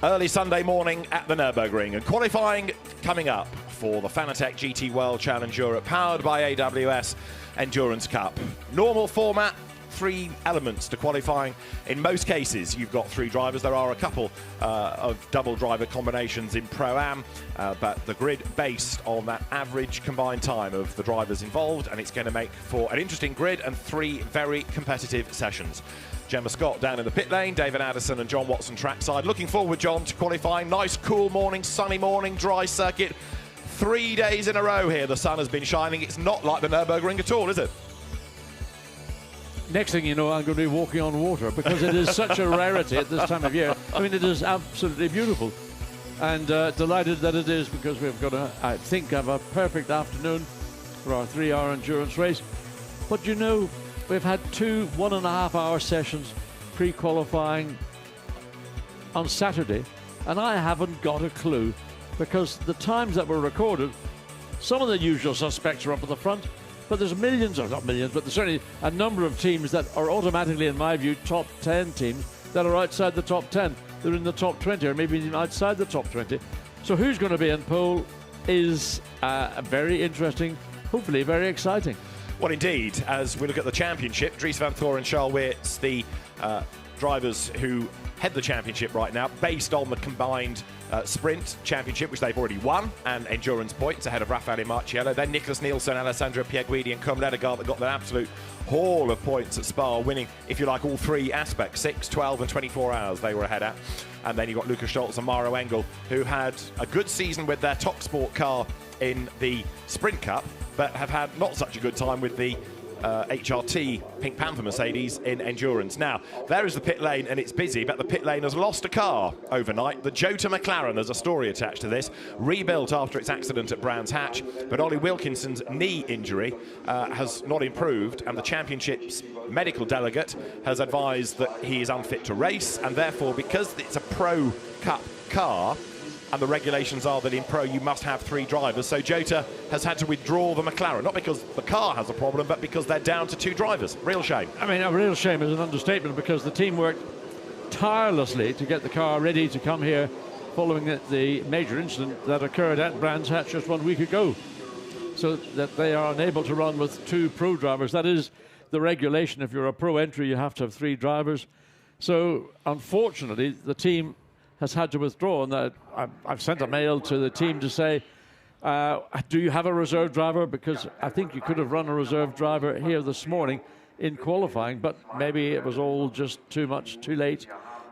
Early Sunday morning at the Nurburgring, and qualifying coming up for the Fanatec GT World Challenge Europe, powered by AWS Endurance Cup. Normal format, 3 elements to qualifying. In most cases, you've got 3 drivers. There are a couple of double driver combinations in Pro-Am, but the grid based on that average combined time of the drivers involved, and it's going to make for an interesting grid and 3 very competitive sessions. Gemma Scott down in the pit lane, David Addison and John Watson trackside. Looking forward, John, to qualifying. Nice, cool morning, sunny morning, dry circuit. 3 days in a row here the sun has been shining. It's not like the Nurburgring at all, is it? Next thing you know, I'm going to be walking on water because it is such a rarity at this time of year. I mean, it is absolutely beautiful. And delighted that it is, because we've got, I think, have a perfect afternoon for our 3-hour endurance race. But you know, we've had 2 1.5-hour sessions pre-qualifying on Saturday, and I haven't got a clue, because the times that were recorded, some of the usual suspects are up at the front, but there's millions, or not millions, but there's certainly a number of teams that are automatically, in my view, top 10 teams that are outside the top 10. They're in the top 20, or maybe even outside the top 20. So who's going to be in pole is very interesting, hopefully very exciting. Well, indeed, as we look at the championship, Dries van Thor and Charles Weerts, the drivers who head the championship right now, based on the combined sprint championship, which they've already won, and endurance points ahead of Raffaele Marciello. Then Nicholas Nielsen, Alessandro Pierguidi and Comme Ledegaard that got an absolute haul of points at Spa, winning, if you like, all 3 aspects, 6, 12 and 24 hours they were ahead at. And then you've got Lukas Scholz and Maro Engel, who had a good season with their top sport car in the Sprint Cup, but have had not such a good time with the HRT Pink Panther Mercedes in endurance. Now, there is the pit lane, and it's busy, but the pit lane has lost a car overnight. The Jota McLaren, there's a story attached to this, rebuilt after its accident at Brands Hatch, but Ollie Wilkinson's knee injury has not improved, and the championship's medical delegate has advised that he is unfit to race, and therefore, because it's a Pro Cup car, and the regulations are that in Pro you must have 3 drivers, so Jota has had to withdraw the McLaren, not because the car has a problem, but because they're down to 2 drivers. Real shame. I mean, a real shame is an understatement, because the team worked tirelessly to get the car ready to come here following the major incident that occurred at Brands Hatch just 1 week ago, so that they are unable to run with 2 Pro drivers. That is the regulation. If you're a Pro entry, you have to have 3 drivers. So unfortunately, the team has had to withdraw, and I've sent a mail to the team to say, do you have a reserve driver? Because I think you could have run a reserve driver here this morning in qualifying, but maybe it was all just too much, too late,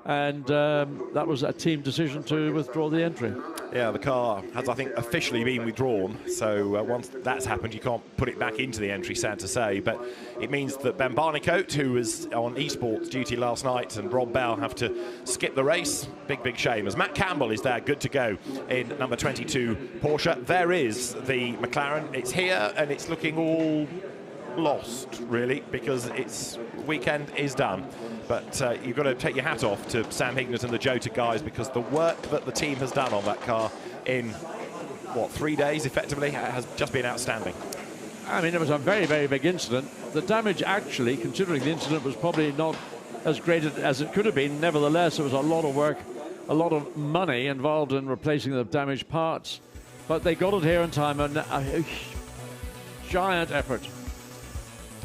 and that was a team decision to withdraw the entry. Yeah, the car has, I think, officially been withdrawn, so once that's happened, you can't put it back into the entry, sad to say, but it means that Ben Barnicoat, who was on esports duty last night, and Rob Bell have to skip the race. Big shame, as Matt Campbell is there, good to go in number 22 Porsche. There is the McLaren. It's here, and it's looking all lost, really, because its weekend is done. But you've got to take your hat off to Sam Hignett and the Jota guys, because the work that the team has done on that car in, what, 3 days, effectively, has just been outstanding. I mean, it was a very big incident. The damage, actually, considering the incident, was probably not as great as it could have been. Nevertheless, there was a lot of work, a lot of money involved in replacing the damaged parts. But they got it here in time, and a giant effort.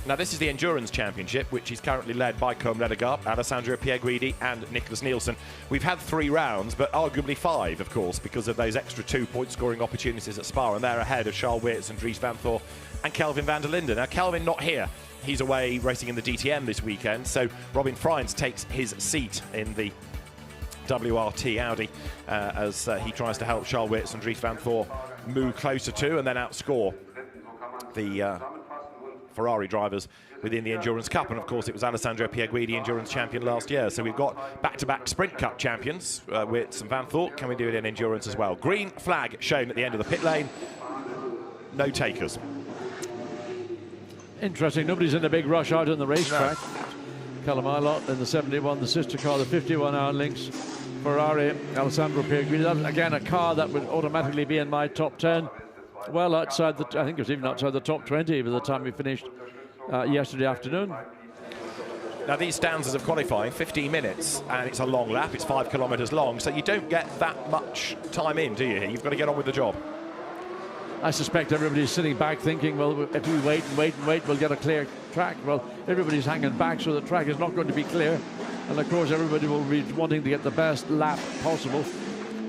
Now, this is the Endurance Championship, which is currently led by Comme Ledegaard, Alessandro Pierguidi and Nicholas Nielsen. We've had 3 rounds, but arguably 5, of course, because of those extra 2 point-scoring opportunities at Spa, and they're ahead of Charles Weerts and Dries van Thor and Kelvin van der Linden. Now, Kelvin not here. He's away racing in the DTM this weekend, so Robin Freins takes his seat in the WRT Audi as he tries to help Charles Weerts and Dries van Thor move closer to and then outscore the Ferrari drivers within the Endurance Cup. And of course, it was Alessandro Pierguidi, Endurance champion last year. So we've got back-to-back Sprint Cup champions, Weerts and Van Thor. Can we do it in Endurance as well? Green flag shown at the end of the pit lane. No takers. Interesting. Nobody's in a big rush out on the racetrack. No. Callum Ilott in the 71, the sister car, the 51-hour Lynx Ferrari, Alessandro Pierguidi. That was, again, a car that would automatically be in my top 10. Well outside the, I think it was even outside the top 20 by the time we finished yesterday afternoon. Now, these stanzas of qualifying, 15 minutes, and it's a long lap. It's 5 kilometres long, so you don't get that much time in, do you? You've got to get on with the job. I suspect everybody's sitting back thinking, well, if we wait and wait and wait, we'll get a clear track. Well, everybody's hanging back, so the track is not going to be clear. And, of course, everybody will be wanting to get the best lap possible.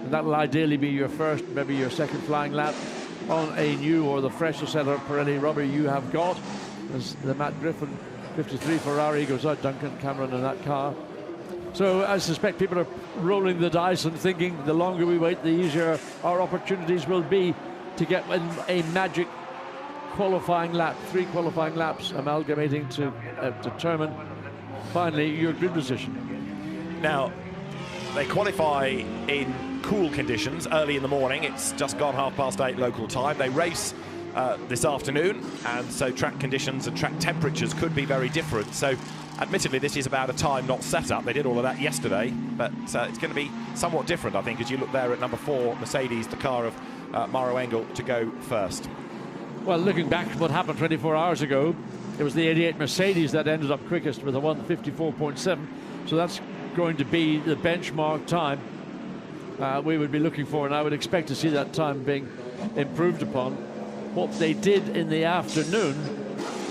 And that will ideally be your first, maybe your second flying lap on a new or the fresher set of Pirelli rubber you have got. As the Matt Griffin 53 Ferrari goes out, Duncan Cameron in that car. So I suspect people are rolling the dice and thinking the longer we wait, the easier our opportunities will be to get a magic qualifying lap, 3 qualifying laps amalgamating to determine finally your grid position. Now, they qualify in cool conditions early in the morning. It's just gone 8:30 local time. They race this afternoon, and so track conditions and track temperatures could be very different. So admittedly, this is about a time not set up. They did all of that yesterday, but it's going to be somewhat different, I think, as you look there at number 4, Mercedes, the car of Mauro Engel, to go first. Well, looking back at what happened 24 hours ago, it was the 88 Mercedes that ended up quickest with a 1:54.7. So that's going to be the benchmark time we would be looking for, and I would expect to see that time being improved upon. What they did in the afternoon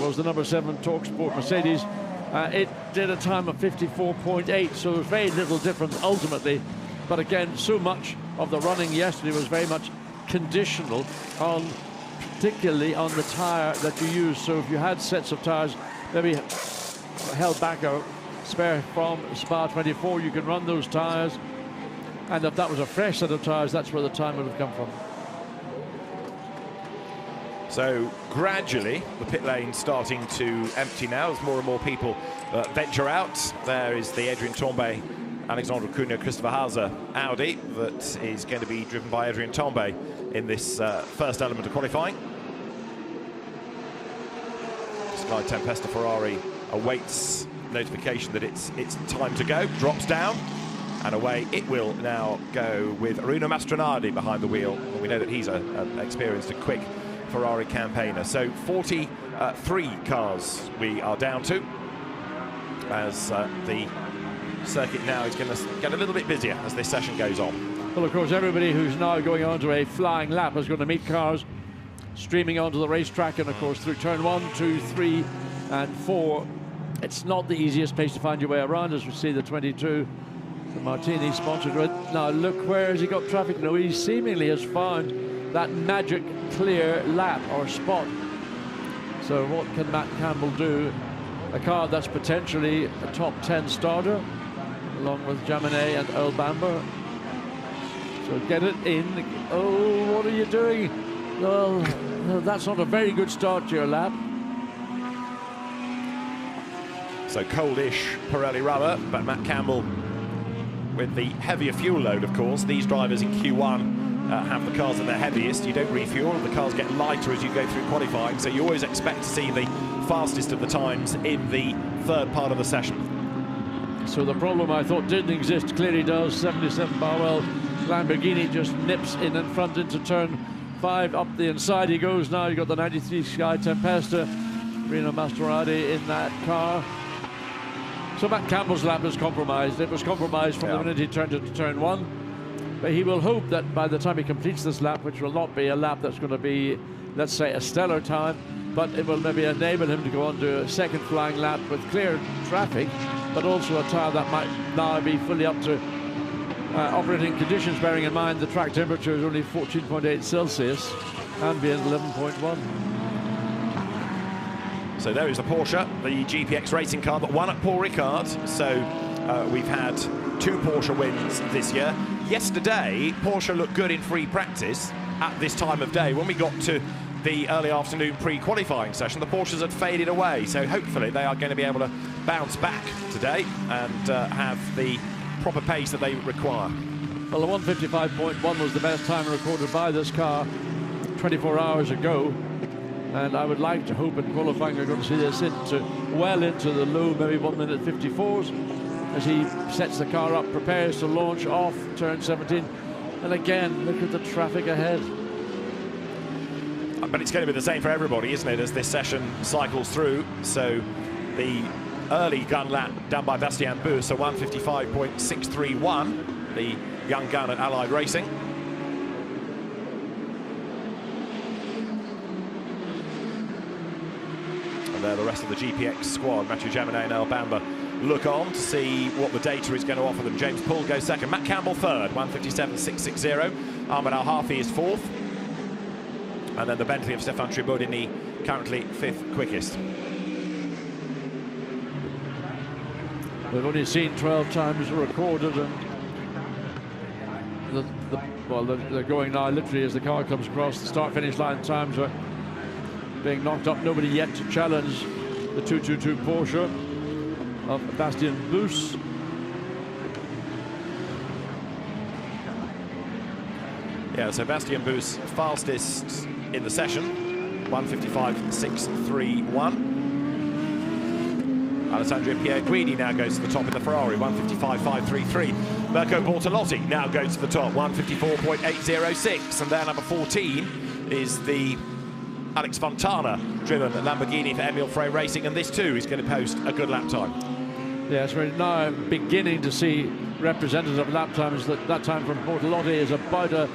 was the number 7 TalkSport Mercedes. It did a time of 54.8, so it was very little difference ultimately. But again, so much of the running yesterday was very much conditional on, particularly on the tyre that you use. So if you had sets of tyres, maybe held back a spare from Spa 24, you can run those tyres. And if that was a fresh set of tyres, that's where the time would have come from. So gradually, the pit lane starting to empty now as more and more people venture out. There is the Adrien Tambay, Alexandre Cunha, Christopher Hauser Audi that is going to be driven by Adrien Tambay in this first element of qualifying. Sky Tempesta Ferrari awaits notification that it's time to go, drops down, and away it will now go with Bruno Mastronardi behind the wheel. And we know that he's an experienced and quick Ferrari campaigner. So 43 cars we are down to, as the circuit now is going to get a little bit busier as this session goes on. Well, of course, everybody who's now going on to a flying lap is going to meet cars streaming onto the racetrack, and of course through turn 1, 2, 3 and 4. It's not the easiest place to find your way around, as we see the 22, the Martini sponsored with. Now look, where has he got traffic? No, he seemingly has found that magic clear lap or spot. So what can Matt Campbell do? A car that's potentially a top 10 starter, along with Jaminet and Earl Bamber. So get it in. Oh, what are you doing? Well, no, that's not a very good start to your lap. So coldish Pirelli rubber, but Matt Campbell with the heavier fuel load, of course. These drivers in Q1 have the cars at their heaviest. You don't refuel, the cars get lighter as you go through qualifying, so you always expect to see the fastest of the times in the third part of the session. So the problem I thought didn't exist clearly does. 77 Barwell Lamborghini just nips in front into turn 5. Up the inside he goes now. You've got the 93 Sky Tempesta, Bruno Mastronardi in that car. So Matt Campbell's lap is compromised. It was compromised from the minute he turned into turn 1. But he will hope that by the time he completes this lap, which will not be a lap that's going to be, let's say, a stellar time, but it will maybe enable him to go on to a second flying lap with clear traffic, but also a tyre that might now be fully up to operating conditions, bearing in mind the track temperature is only 14.8 Celsius, ambient 11.1. So there is the Porsche, the GPX racing car that won at Paul Ricard. So we've had 2 Porsche wins this year. Yesterday, Porsche looked good in free practice at this time of day. When we got to the early afternoon pre-qualifying session, the Porsches had faded away. So hopefully they are going to be able to bounce back today and have the proper pace that they require. Well, the 1:55.1 was the best time recorded by this car 24 hours ago. And I would like to hope in qualifying we're going to see this well into the low, maybe 1:54s, as he sets the car up, prepares to launch off turn 17. And again, look at the traffic ahead. But it's going to be the same for everybody, isn't it, as this session cycles through. So the early gun lap done by Bastien Bus, so 155.631, the young gun at Allied Racing. And there the rest of the GPX squad, Mathieu Jaminet and El Bamba, look on to see what the data is going to offer them. James Poole goes second, Matt Campbell third, 157.660. Ahmed Al-Hafi is fourth. And then the Bentley of Stéphane Tribaudini, currently fifth quickest. We've only seen 12 times recorded, and they're going now literally as the car comes across the start-finish line. Times are being knocked up. Nobody yet to challenge the 222 Porsche of Bastien Bus. Yeah, so Bastien Bus fastest in the session, 155.631. Alessandro Pierguidi now goes to the top in the Ferrari, 155.533. Mirko Bortolotti now goes to the top, 154.806. And there, number 14 is the Alex Fontana driven Lamborghini for Emil Frey Racing, and this too is going to post a good lap time. Yes, we're now beginning to see representative lap times. That time from Bortolotti is about a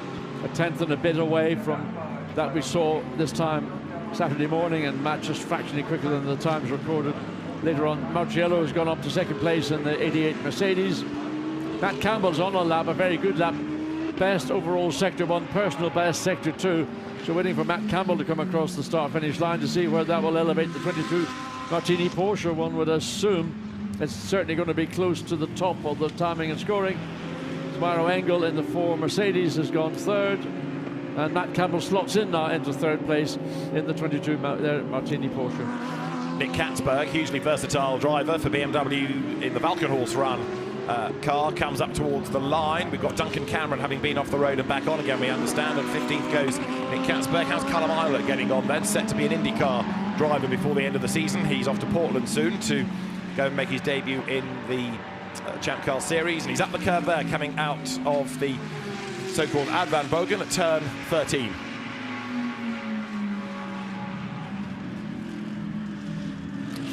tenth and a bit away from that we saw this time Saturday morning, and Matt just fractionally quicker than the times recorded later on. Marciello has gone up to second place in the 88 Mercedes. Matt Campbell's on a lap, a very good lap. Best overall sector 1, personal best sector 2. So waiting for Matt Campbell to come across the start-finish line to see where that will elevate the 22 Martini Porsche. One would assume it's certainly going to be close to the top of the timing and scoring. Mauro Engel in the 4 Mercedes has gone third, and Matt Campbell slots in now into third place in the 22 Martini Porsche. Nick Katzberg, hugely versatile driver for BMW in the Valkenhorst run car, comes up towards the line. We've got Duncan Cameron having been off the road and back on again, we understand, and 15th goes Nick Katzberg. How's Callum Eilert getting on then? Set to be an IndyCar driver before the end of the season. He's off to Portland soon to go and make his debut in the Champ Car Series, and he's up the curve there, coming out of the so-called Ad Van Bogen at turn 13.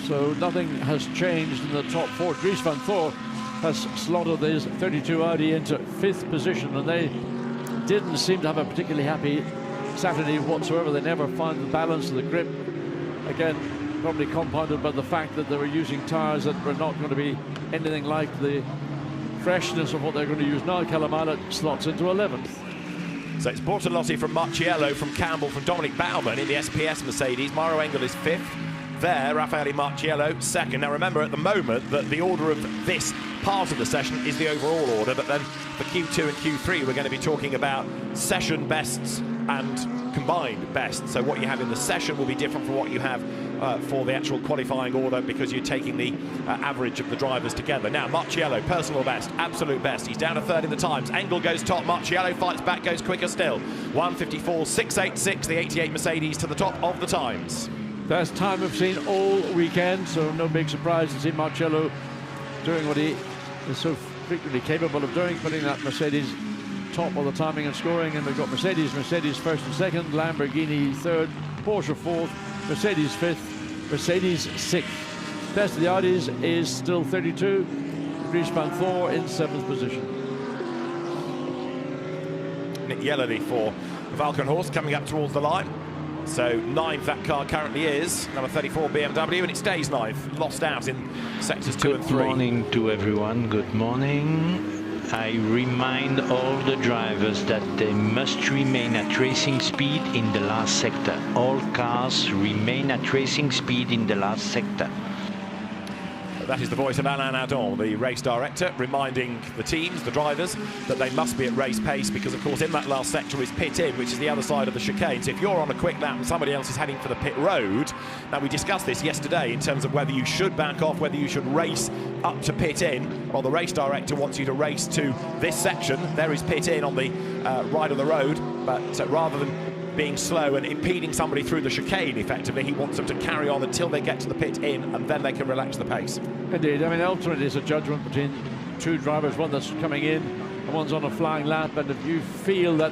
So nothing has changed in the top 4. Dries van Thor has slotted his 32 Audi into 5th position, and they didn't seem to have a particularly happy Saturday whatsoever. They never found the balance of the grip. Again, probably compounded by the fact that they were using tyres that were not going to be anything like the freshness of what they're going to use now. Callum Eilert slots into 11th. So it's Bortolotti from Marciello, from Campbell, from Dominic Baumann in the SPS Mercedes. Mauro Engel is 5th. There, Raffaele Marciello 2nd. Now remember at the moment that the order of this part of the session is the overall order, but then for Q2 and Q3 we're going to be talking about session bests and combined bests. So what you have in the session will be different from what you have for the actual qualifying order, because you're taking the average of the drivers together. Now Marciello, personal best, absolute best. He's down to 3rd in the times. Engel goes top, Marciello fights back, goes quicker still. 154.686, the 88 Mercedes to the top of the times. Best time we've seen all weekend, so no big surprise to see Marciello doing what he is so frequently capable of doing, putting that Mercedes top of the timing and scoring. And we've got Mercedes 1st and 2nd, Lamborghini 3rd, Porsche 4th, Mercedes 5th, Mercedes 6th. Best of the Audis is still 32, Dries van Thor in 7th position. Nick Yellerly for Valkenhorst coming up towards the line. So 9th that car currently is, number 34 BMW, and it stays 9th, lost out in sectors 2 and 3. Good morning to everyone, good morning. I remind all the drivers that they must remain at racing speed in the last sector. All cars remain at racing speed in the last sector. That is the voice of Alain Adon, the race director, reminding the teams, the drivers, that they must be at race pace, because of course in that last sector is pit in, which is the other side of the chicane. So if you're on a quick lap and somebody else is heading for the pit road, now we discussed this yesterday in terms of whether you should back off, whether you should race up to pit in. Well, the race director wants you to race to this section. There is pit in on the right of the road, but rather than being slow and impeding somebody through the chicane, effectively, he wants them to carry on until they get to the pit in, and then they can relax the pace. Indeed. I mean, ultimately it's a judgment between two drivers, one that's coming in and one's on a flying lap, and if you feel that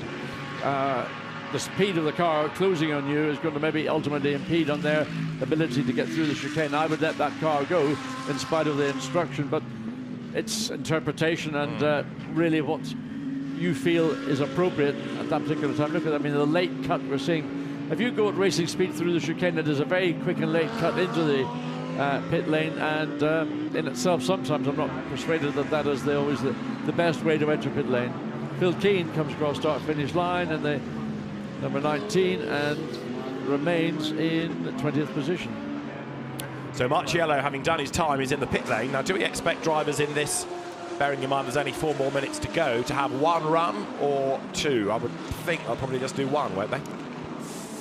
the speed of the car closing on you is going to maybe ultimately impede on their ability to get through the chicane. I would let that car go in spite of the instruction, but it's interpretation and really what you feel is appropriate at that particular time. Look at that, I mean, the late cut we're seeing. If you go at racing speed through the chicane, it is a very quick and late cut into the pit lane, and in itself, sometimes I'm not persuaded that that is always the best way to enter pit lane. Phil Keane comes across start-finish line in the number 19 and remains in the 20th position. So Marciello, having done his time, is in the pit lane. Now, do we expect drivers in this, bearing in mind there's only 4 more minutes to go, to have 1 run or 2? I would think they'll probably just do 1, won't they?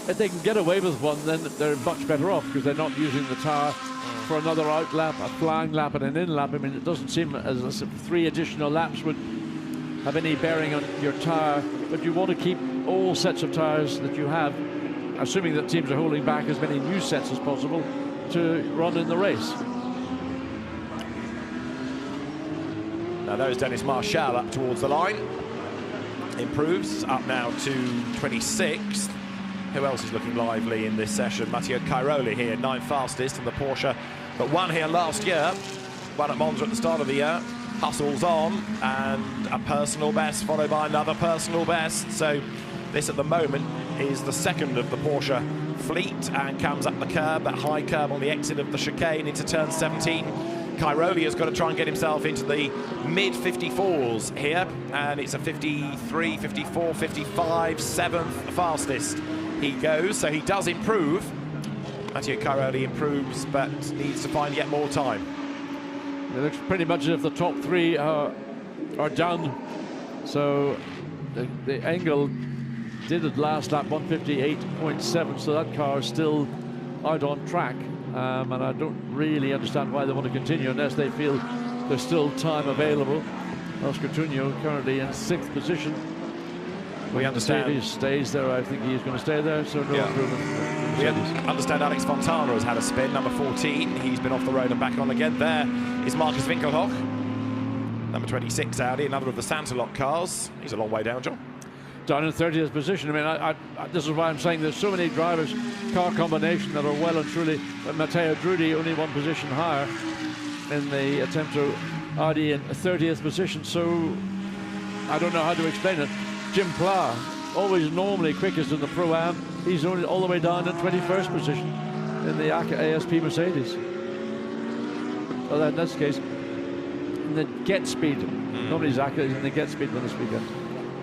If they can get away with 1, then they're much better off, because they're not using the tyre for another out lap, a flying lap and an in lap. I mean, it doesn't seem as if 3 additional laps would have any bearing on your tyre, but you want to keep all sets of tyres that you have, assuming that teams are holding back as many new sets as possible, to run in the race. Now there's Dennis Marshall up towards the line. Improves, up now to 26th. Who else is looking lively in this session? Matteo Cairoli here, 9th fastest in the Porsche, but won here last year. Won at Monza at the start of the year. Hustles on, and a personal best followed by another personal best. So this at the moment is the second of the Porsche fleet, and comes up the curb, that high curb on the exit of the chicane into turn 17. Cairoli has got to try and get himself into the mid-54s here, and it's a 53, 54, 55, 7th fastest he goes, so he does improve. Matteo Cairoli improves, but needs to find yet more time. It looks pretty much as if the top 3 are done. So the Engel did it last lap, 158.7, so that car is still out on track. And I don't really understand why they want to continue unless they feel there's still time available. Oscar Tunio currently in 6th position. We understand. If he stays there, I think he's going to stay there, so no improvement. We understand Alex Fontana has had a spin, number 14. He's been off the road and back on again. There is Marcus Winkelhock, number 26 Audi, another of the Santalot cars. He's a long way down, John. Down in 30th position. I mean, this is why I'm saying there's so many drivers, car combination, that are well and truly. Matteo Drudi only 1 position higher in the Attempto Audi in 30th position. So I don't know how to explain it. Jim Pla, always normally quickest in the Pro-Am, he's only all the way down in 21st position in the ASP Mercedes. Well, in this case, in the get speed. Normally Zaka is in the get speed this weekend.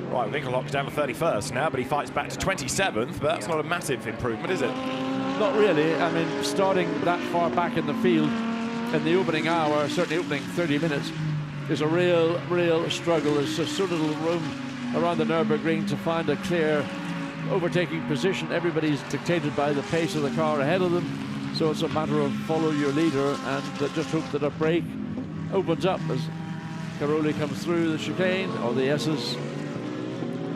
Right, Winkelhock's down to 31st now, but he fights back to 27th, but that's not a massive improvement, is it? Not really. I mean, starting that far back in the field in the opening hour, certainly opening 30 minutes, is a real struggle. There's just so little room around the Nurburgring to find a clear overtaking position. Everybody's dictated by the pace of the car ahead of them, so it's a matter of follow your leader and just hope that a break opens up as Cairoli comes through the chicane, or the S's,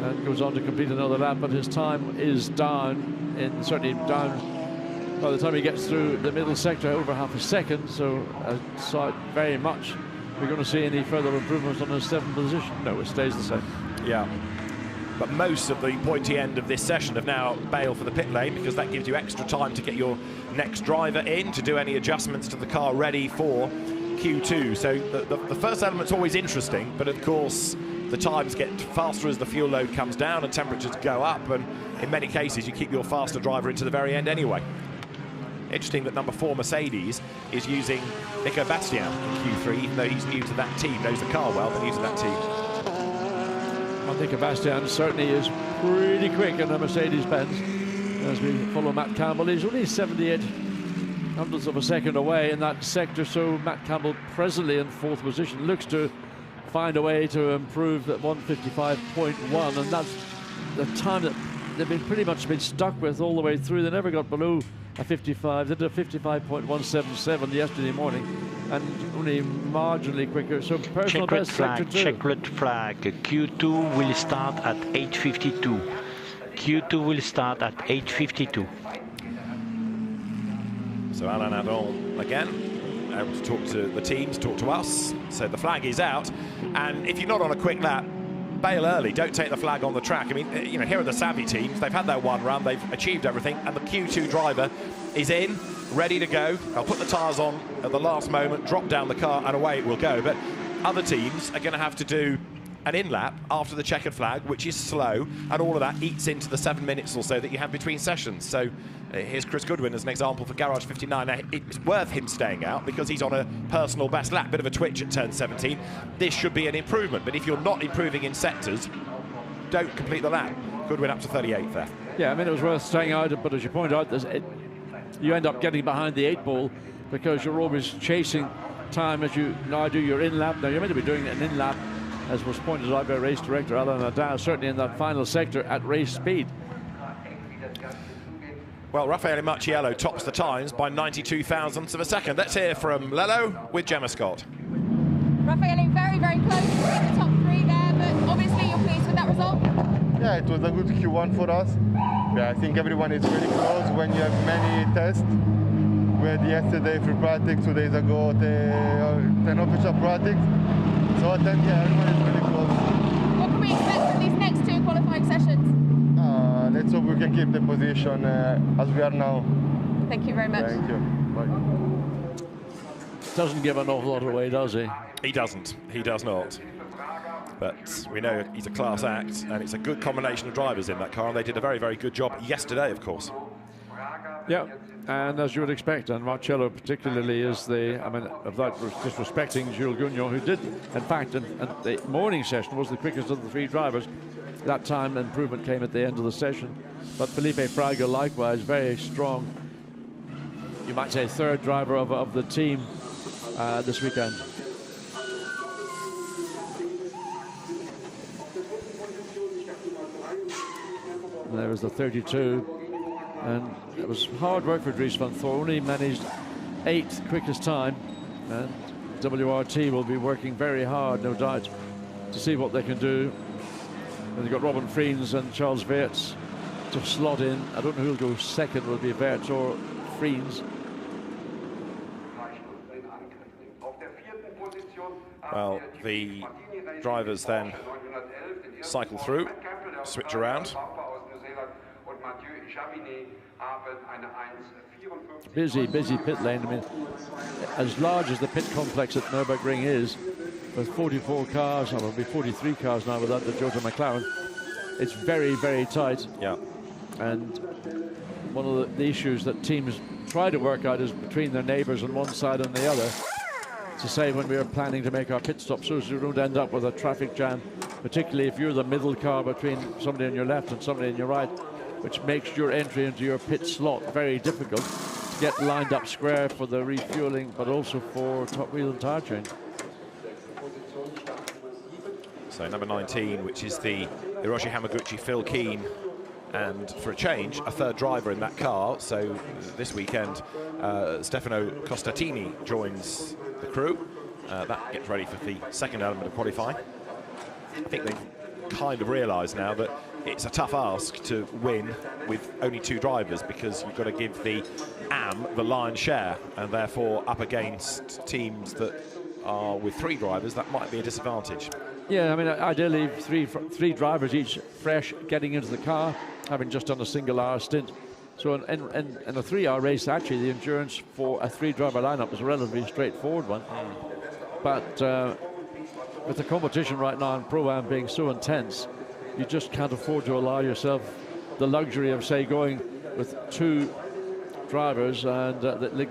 and goes on to complete another lap, but his time is down, certainly down by the time he gets through the middle sector, over half a second, so I saw it very much. We're going to see any further improvements on his 7th position? No, it stays the same. Yeah, but most of the pointy end of this session have now bailed for the pit lane, because that gives you extra time to get your next driver in, to do any adjustments to the car ready for Q2. So the first element's always interesting, but of course the times get faster as the fuel load comes down and temperatures go up, and in many cases you keep your faster driver into the very end anyway. Interesting that number 4 Mercedes is using Nico Bastian in Q3, even though he's new to that team, knows the car well, but new to that team. Well, Nico Bastian certainly is pretty quick in a Mercedes-Benz as we follow Matt Campbell. He's only 78 hundredths of a second away in that sector, so Matt Campbell presently in 4th position looks to find a way to improve that 155.1, and that's the time that they've been pretty much been stuck with all the way through. They never got below a 55. They did a 55.177 yesterday morning, and only marginally quicker. So personal best sector 2. Checkered flag. Q2 will start at 8:52. Q2 will start at 8:52. So Alain Adon again, able to talk to the teams, talk to us. So the flag is out, and if you're not on a quick lap, bail early, don't take the flag on the track. I mean, you know, here are the savvy teams. They've had their one run, they've achieved everything, and the Q2 driver is in, ready to go. I'll put the tyres on at the last moment, drop down the car, and away it will go. But other teams are going to have to do an in-lap after the checkered flag, which is slow, and all of that eats into the 7 minutes or so that you have between sessions. So here's Chris Goodwin as an example for Garage 59. Now, it's worth him staying out because he's on a personal best lap. Bit of a twitch at turn 17. This should be an improvement, but if you're not improving in sectors, don't complete the lap. Goodwin up to 38th there. Yeah, I mean, it was worth staying out, but as you point out, you end up getting behind the 8 ball because you're always chasing time as you now do your in-lap. Now, you're meant to be doing an in-lap, as was pointed out by race director Alan Nadal, certainly in that final sector at race speed. Well, Raffaele Marciello tops the times by 92 thousandths of a second. Let's hear from Lello with Gemma Scott. Raffaele, very, very close to the top 3 there, but obviously you're pleased with that result? Yeah, it was a good Q1 for us. Yeah, I think everyone is really close when you have many tests. We had yesterday free practice, 2 days ago 10 official practice. So then, yeah, everyone is really close. What can we expect from these next 2 qualifying sessions? Let's hope we can keep the position as we are now. Thank you very much. Thank you. Bye. Doesn't give an awful lot away, does he? He doesn't. He does not. But we know he's a class act, and it's a good combination of drivers in that car, and they did a very, very good job yesterday, of course. Yeah, and as you would expect, and Marcello particularly is without disrespecting Jules Gounon, who did, in fact, in the morning session was the quickest of the 3 drivers. That time improvement came at the end of the session. But Felipe Fraga, likewise, very strong, you might say, 3rd driver of the team this weekend. And there was the 32. And it was hard work for Dries van Thorn. He managed 8th quickest time, and WRT will be working very hard, no doubt, to see what they can do. And you've got Robin Friens and Charles Weerts to slot in. I don't know who'll go second, will be Weerts or Friens. Well, the drivers then cycle through, switch around. Busy pit lane. I mean, as large as the pit complex at Nurburgring is, with 44 cars, or it'll be 43 cars now without the Jota McLaren, it's very, very tight. Yeah. And one of the issues that teams try to work out is between their neighbours on one side and the other, to say when we are planning to make our pit stop so as you don't end up with a traffic jam, particularly if you're the middle car between somebody on your left and somebody on your right, which makes your entry into your pit slot very difficult to get lined up square for the refueling, but also for top wheel and tyre change. So number 19, which is the Hiroshi Hamaguchi, Phil Keane, and for a change, a 3rd driver in that car. So this weekend, Stefano Costatini joins the crew. That gets ready for the 2nd element of qualifying. I think they've kind of realised now that it's a tough ask to win with only 2 drivers, because you've got to give the AM the lion's share, and therefore up against teams that are with 3 drivers, that might be a disadvantage. Yeah, I mean, ideally three drivers each fresh, getting into the car, having just done a single-hour stint. So in a 3-hour race, actually, the endurance for a 3-driver lineup is a relatively straightforward one. But with the competition right now in Pro-Am being so intense, you just can't afford to allow yourself the luxury of, say, going with 2 drivers and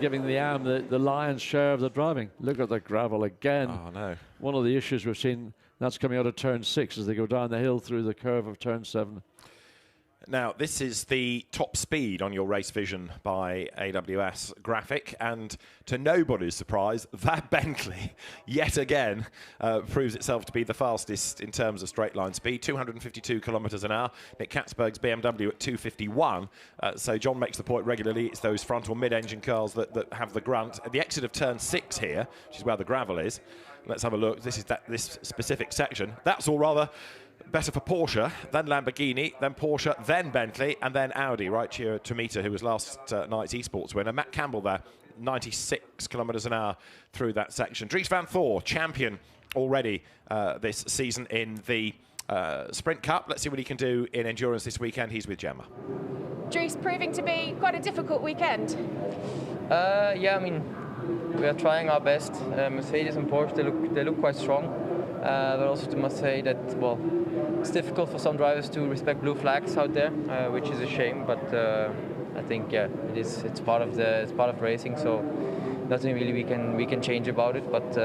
giving the AM the lion's share of the driving. Look at the gravel again. Oh, no. One of the issues we've seen, that's coming out of turn 6 as they go down the hill through the curve of turn 7. Now, this is the top speed on your Race Vision by AWS graphic, and to nobody's surprise, that Bentley, yet again, proves itself to be the fastest in terms of straight line speed, 252 kilometres an hour. Nick Katzberg's BMW at 251. So John makes the point regularly, it's those front or mid-engine cars that have the grunt. At the exit of turn 6 here, which is where the gravel is, let's have a look. This is this specific section. That's all rather better for Porsche, then Lamborghini, then Porsche, then Bentley, and then Audi. Right here, Tomita, who was last night's esports winner. Matt Campbell there, 96 kilometres an hour through that section. Dries van Thor, champion already this season in the Sprint Cup. Let's see what he can do in endurance this weekend. He's with Gemma. Dries, proving to be quite a difficult weekend. Yeah, I mean, we are trying our best. Mercedes and Porsche, they look quite strong. But also I must say that, well, it's difficult for some drivers to respect blue flags out there, which is a shame. But I think, yeah, it's part of racing. So nothing really we can change about it. But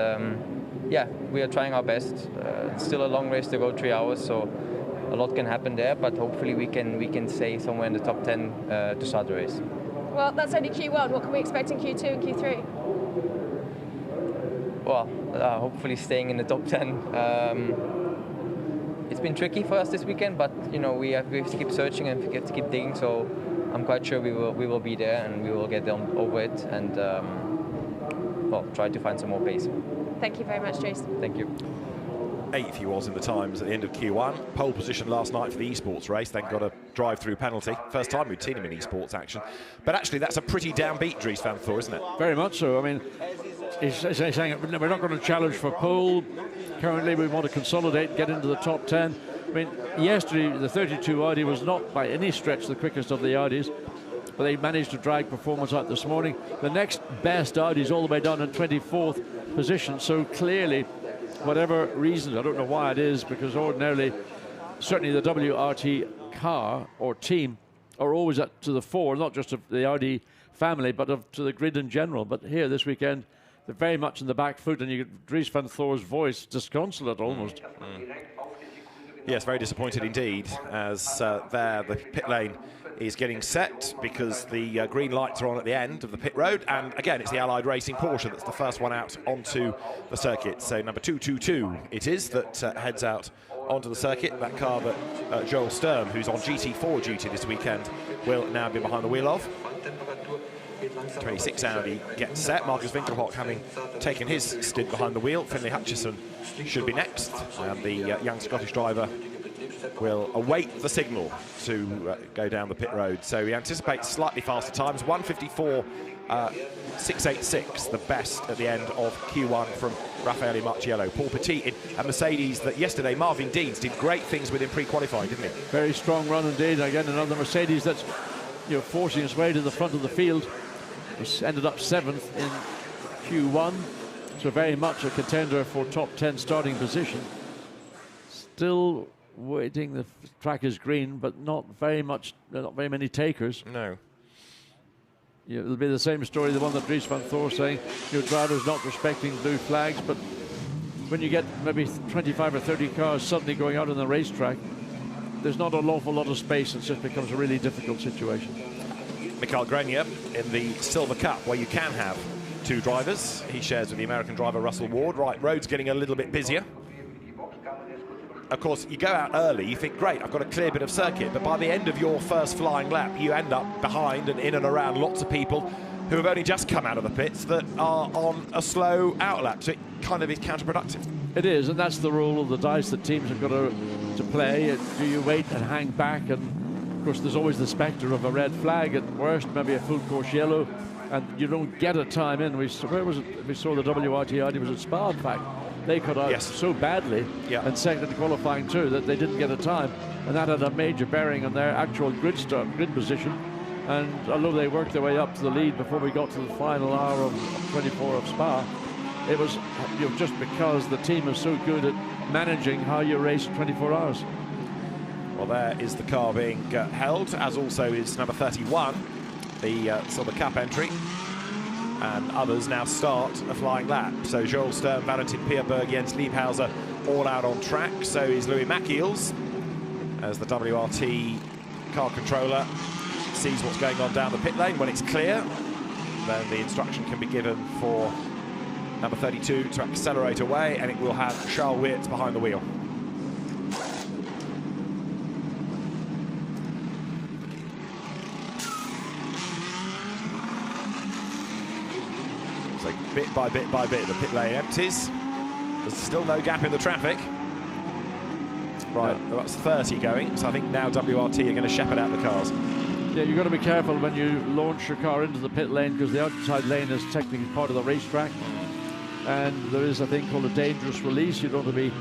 yeah, we are trying our best. It's still a long race to go, 3 hours. So a lot can happen there. But hopefully we can stay somewhere in the top 10 to start the race. Well, that's only Q1. What can we expect in Q2 and Q3? Well, hopefully staying in the top 10. It's been tricky for us this weekend, but you know we have to keep searching and we have to keep digging. So I'm quite sure we will be there and we will get over it and well, try to find some more pace. Thank you very much, Dries. Thank you. 8th he was in the times at the end of Q1. Pole position last night for the esports race, then got a drive-through penalty. First time we'd seen him in esports action. But actually, that's a pretty downbeat Dries van Thor, isn't it? Very much so. I mean, he's saying we're not going to challenge for pole. Currently, we want to consolidate, get into the top 10. I mean, yesterday, the 32 Audi was not by any stretch the quickest of the Audis, but they managed to drag performance out this morning. The next best Audi is all the way down in 24th position, so clearly, whatever reasons, I don't know why it is, because ordinarily, certainly the WRT car or team are always up to the fore, not just of the Audi family, but to the grid in general. But here this weekend, they're very much in the back foot, and you get Dries van Thor's voice disconsolate almost. Yes, very disappointed indeed, as there the pit lane is getting set because the green lights are on at the end of the pit road, and again it's the Allied Racing Porsche that's the first one out onto the circuit. So number 222 it is that heads out onto the circuit. That car that Joel Sturm, who's on GT4 duty this weekend, will now be behind the wheel of. 26 Audi gets set. Marcus Winkelhock having taken his stint behind the wheel. Finlay Hutchison should be next, and the young Scottish driver will await the signal to go down the pit road. So he anticipates slightly faster times. 1:54.686, the best at the end of Q1 from Raffaele Marciello. Paul Petit in a Mercedes that yesterday Marvin Deans did great things with in pre-qualifying, didn't he? Very strong run indeed. Again, another Mercedes that's forcing its way to the front of the field. He's ended up 7th in Q1, so very much a contender for top 10 starting position. Still waiting, the track is green, but not very many takers. No. It'll be the same story, the one that Dries van Thor saying, drivers not respecting blue flags, but when you get maybe 25 or 30 cars suddenly going out on the racetrack, there's not an awful lot of space. It just becomes a really difficult situation. Mikael Grenier in the Silver Cup, where you can have 2 drivers. He shares with the American driver Russell Ward. Right, road's getting a little bit busier. Of course, you go out early, you think, great, I've got a clear bit of circuit, but by the end of your first flying lap, you end up behind and in and around lots of people who have only just come out of the pits that are on a slow outlap, so it kind of is counterproductive. It is, and that's the role of the dice that teams have got to play. Do you wait and hang back? And of course, there's always the spectre of a red flag, at worst, maybe a full course yellow, and you don't get a time in. Where was it? We saw the WRT Audi was at Spa, in fact. They cut out so badly, and second qualifying too, that they didn't get a time, and that had a major bearing on their actual grid position. And although they worked their way up to the lead before we got to the final hour of 24 of Spa, it was just because the team is so good at managing how you race 24 hours. Well, there is the car being held, as also is number 31, the Silver Cup entry. And others now start a flying lap. So Joel Sturm, Valentin Pierberg, Jens Liebhauser all out on track. So is Louis Mackieels, as the WRT car controller sees what's going on down the pit lane. When it's clear, then the instruction can be given for number 32 to accelerate away, and it will have Charles Weerts behind the wheel. So bit by bit by bit, the pit lane empties. There's still no gap in the traffic. Right, that's 30 going, so I think now WRT are going to shepherd out the cars. Yeah, you've got to be careful when you launch your car into the pit lane, because the outside lane is technically part of the racetrack. And there is a thing called a dangerous release. You don't want to be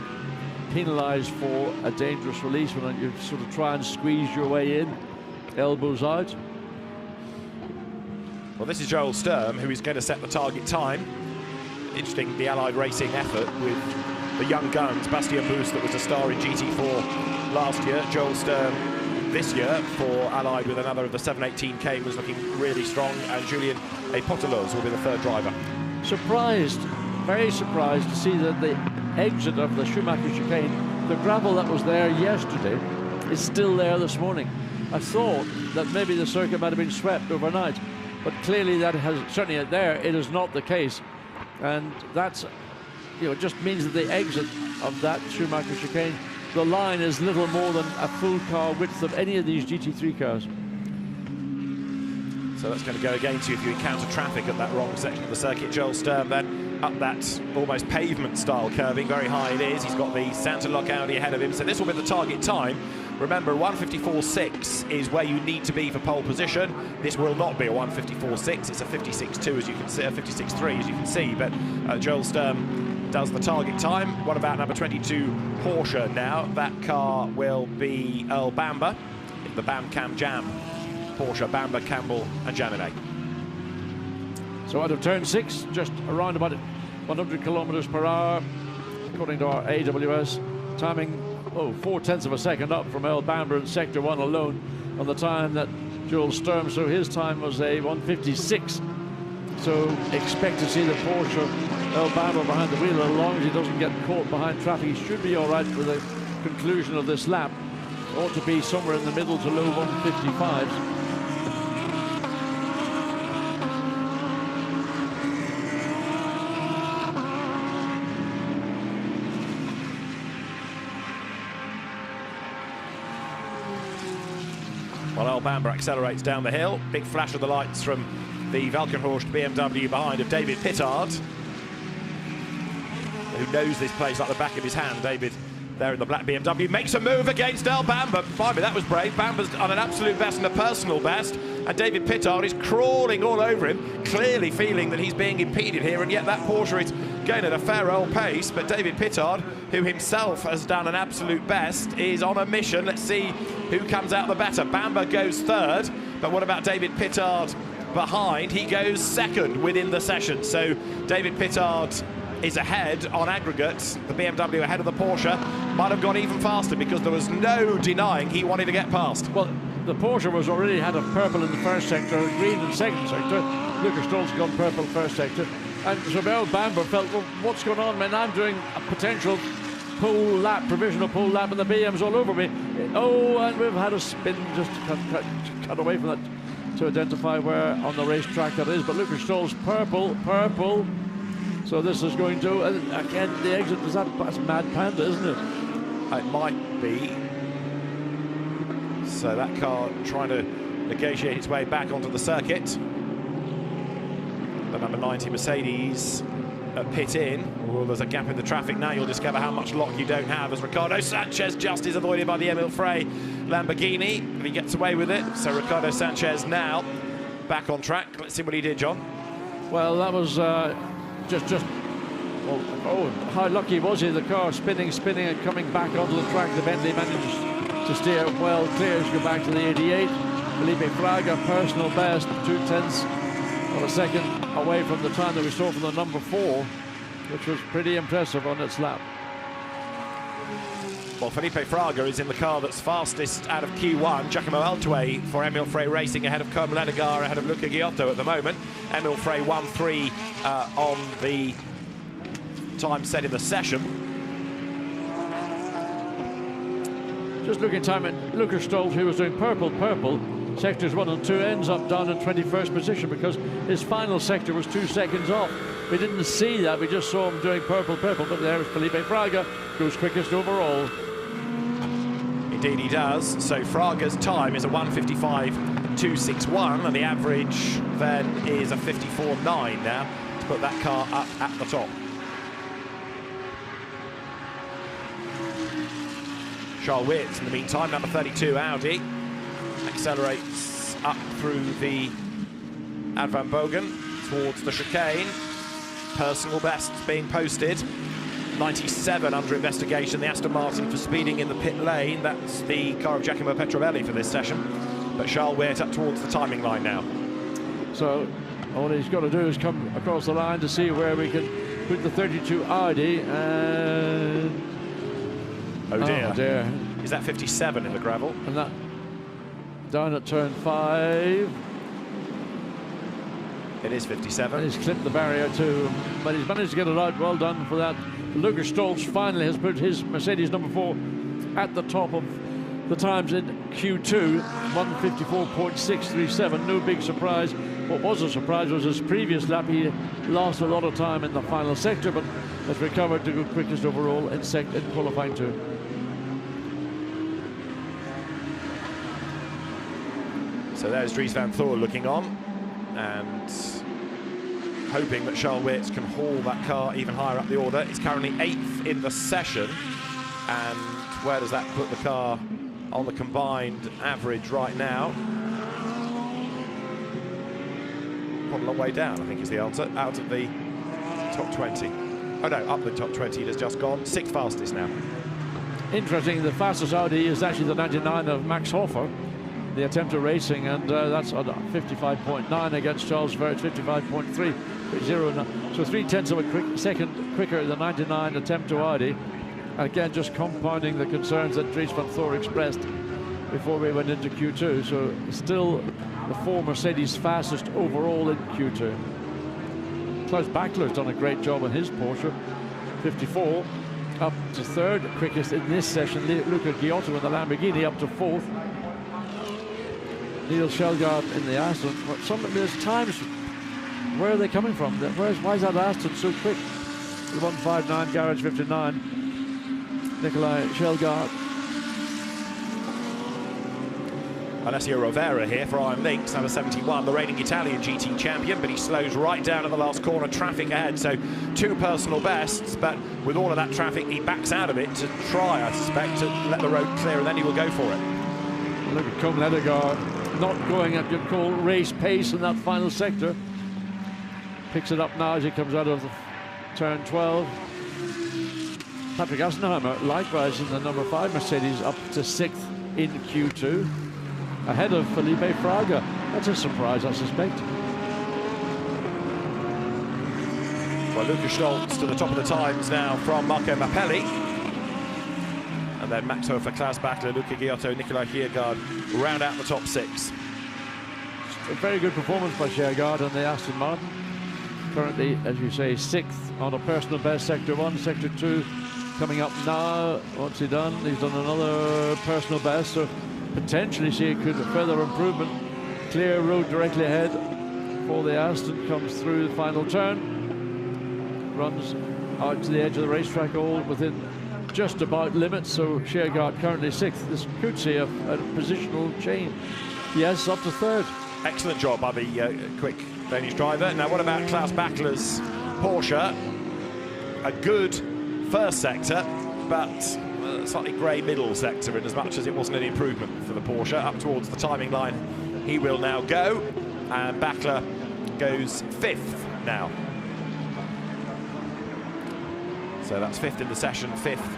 penalised for a dangerous release when you sort of try and squeeze your way in, elbows out. Well, this is Joel Sturm, who is going to set the target time. Interesting, the Allied Racing effort with the young guns. Bastien Boost, that was a star in GT4 last year. Joel Sturm this year for Allied with another of the 718K was looking really strong. And Julien Potelos will be the third driver. Surprised, very surprised to see that the exit of the Schumacher chicane, the gravel that was there yesterday, is still there this morning. I thought that maybe the circuit might have been swept overnight, but clearly that has, certainly there, it is not the case. And that's, you know, it just means that the exit of that Schumacher chicane, the line is little more than a full car width of any of these GT3 cars. So that's going to go against you if you encounter traffic at that wrong section of the circuit. Joel Sturm then up that almost pavement-style curving. Very high it is. He's got the Santa Lock Audi ahead of him. So this will be the target time. Remember, 154.6 is where you need to be for pole position. This will not be a 154.6. It's a 56.2, as you can see, a 56.3, as you can see. But Joel Sturm does the target time. What about number 22 Porsche now? That car will be Earl Bamber, the Bam Cam Jam. Porsche, Bamber, Campbell and Jaminet. So out of turn 6, just around about 100 kilometers per hour, according to our AWS, timing 0.4 of a second up from Earl Bamber in sector 1 alone on the time that Joel Sturm, so his time was a 1:56. So expect to see the Porsche Earl Bamber behind the wheel. As long as he doesn't get caught behind traffic, he should be all right for the conclusion of this lap. Ought to be somewhere in the middle to low 155s. Well, Earl Bamber accelerates down the hill. Big flash of the lights from the Valkenhorst BMW behind of David Pittard, who knows this place like the back of his hand. David there in the black BMW makes a move against Earl Bamber. Blimey, that was brave. Bamber's on an absolute best and a personal best, and David Pittard is crawling all over him, clearly feeling that he's being impeded here, and yet that Porsche is going at a fair old pace. But David Pittard, who himself has done an absolute best, is on a mission. Let's see who comes out the better. Bamber goes third, but what about David Pittard behind? He goes second within the session. So David Pittard is ahead on aggregate. The BMW ahead of the Porsche. Might have gone even faster because there was no denying he wanted to get past. Well, the Porsche was already had a purple in the first sector, a green in the second sector. Lucas Stoll's gone purple first sector. And so Earl Bamber felt, well, what's going on, man? I'm doing a potential pole lap, provisional pole lap, and the BM's all over me. Oh, and we've had a spin just to cut away from that to identify where on the racetrack that is. But Lucas Stoll's purple. So this is going to, again, the exit, that's Mad Panda, isn't it? It might be. So that car trying to negotiate its way back onto the circuit. The number 90 Mercedes pit in. Well, there's a gap in the traffic now. You'll discover how much lock you don't have as Ricardo Sanchez just is avoided by the Emil Frey Lamborghini. And he gets away with it. So Ricardo Sanchez now back on track. Let's see what he did, John. Well, that was well, how lucky was he? The car spinning and coming back onto the track. The Bentley managed to steer well clear to go back to the 88. Felipe Fraga, personal best, 0.2 of a second away from the time that we saw from the number 4, which was pretty impressive on its lap. Well, Felipe Fraga is in the car that's fastest out of Q1. Giacomo Altway for Emil Frey Racing ahead of Kerm Lenegar, ahead of Luca Giotto at the moment. Emil Frey 1-3 on the time set in the session. Just looking time at Lucas Stoll, who was doing purple, sectors 1 and 2, ends up down in 21st position because his final sector was 2 seconds off. We didn't see that, we just saw him doing purple, but there is Felipe Fraga, goes quickest overall. Indeed he does. So Fraga's time is a 1:55.261, and the average then is a 54.9 now to put that car up at the top. Charles Wirtz, in the meantime, number 32 Audi, accelerates up through the Ad Van Bogen towards the chicane. Personal best being posted. 97 under investigation, the Aston Martin for speeding in the pit lane. That's the car of Giacomo Petrovelli for this session. But Charles Weird up towards the timing line now. So all he's got to do is come across the line to see where we can put the 32 Audi, and oh dear. Oh dear. Is that 57 in the gravel? And that down at turn 5. It is 57. And he's clipped the barrier too, but he's managed to get it out. Well done for that. Lucas Stolz finally has put his Mercedes number 4 at the top of the times in Q2, 154.637. No big surprise. What was a surprise was his previous lap. He lost a lot of time in the final sector, but has recovered to go quickest overall in qualifying too. So there's Dries van Thor looking on and hoping that Charles Weird can haul that car even higher up the order. It's currently 8th in the session, and where does that put the car on the combined average right now? Quite a long way down, I think, is the answer. Out of the top 20. Oh no, up the top 20 it has just gone. 6th fastest now. Interesting, the fastest Audi is actually the 99 of Max Hofer, the Attempter Racing, and that's on 55.9 against Charles Weird, 55.3. So 0.3 of a second quicker than 99 Attempter Audi. Again, just compounding the concerns that Dries van Thor expressed before we went into Q2. So still the 4 Mercedes fastest overall in Q2. Klaus Bachler's done a great job on his Porsche, 54, up to 3rd, quickest in this session. Luca Giotto in the Lamborghini up to 4th. Neil Shelgaard in the Aston. There's times, where are they coming from? Why is that Aston so quick? The 159, Garage 59. Nikolai Shelgaard. Alessio Rovera here for Iron Lynx, number 71, the reigning Italian GT champion, but he slows right down at the last corner, traffic ahead, so 2 personal bests, but with all of that traffic, he backs out of it to try, I suspect, to let the road clear, and then he will go for it. Look at Koen Ledegaard not going at good call race pace in that final sector. Picks it up now as he comes out of the turn 12. Patrick Assenheimer, likewise in the number 5 Mercedes, up to 6th in Q2, ahead of Felipe Fraga. That's a surprise, I suspect. Well, Lucas Stolz to the top of the times now from Marco Mappelli. And then Max Hofer, Klaus Bachler, Luca Giotto, Nikolai Kiergaard round out the top 6. A very good performance by Kiergaard and the Aston Martin. Currently, as you say, 6th on a personal best, Sector 1, Sector 2 coming up now. What's he done? He's done another personal best, so potentially see it could further improvement. Clear road directly ahead for the Aston, comes through the final turn, runs out to the edge of the racetrack, all within just about limits. So Kiergaard currently 6th. This could see a positional change. Yes, up to 3rd. Excellent job by the quick Danish driver. Now, what about Klaus Bachler's Porsche? A good first sector, but slightly grey middle sector, in as much as it wasn't an improvement for the Porsche. Up towards the timing line he will now go, and Bachler goes 5th now. So that's 5th in the session, 5th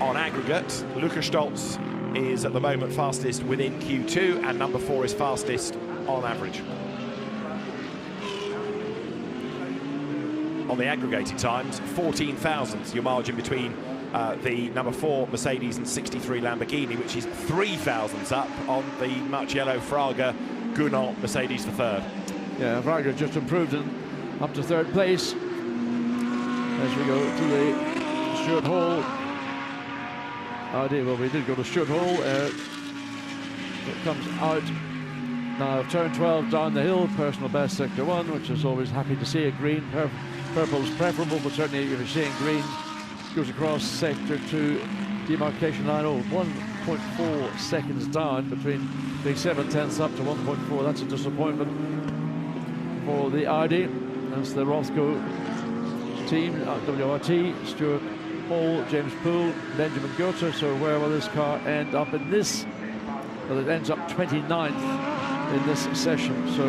on aggregate. Lucas Stolz is at the moment fastest within Q2, and number 4 is fastest on average. On the aggregated times, 14 thousandths your margin between the number 4 Mercedes and 63 Lamborghini, which is 3 thousandths up on the Marcello Fraga Gunnar Mercedes for 3rd. Yeah, Fraga just improved and up to 3rd place. As we go to the Stuart Hall. Oh dear, well, we did go to Stuart Hall. It comes out now, turn 12 down the hill, personal best Sector 1, which is always happy to see. A green, purple is preferable, but certainly if you're seeing green, goes across Sector 2 demarcation line. 1.4 seconds down between being 7/10 up to 1.4. That's a disappointment for the Audi. That's the Rothko team, WRT, Stuart Hall, James Poole, Benjamin Goethe. So where will this car end up in this? Well, it ends up 29th in this session. So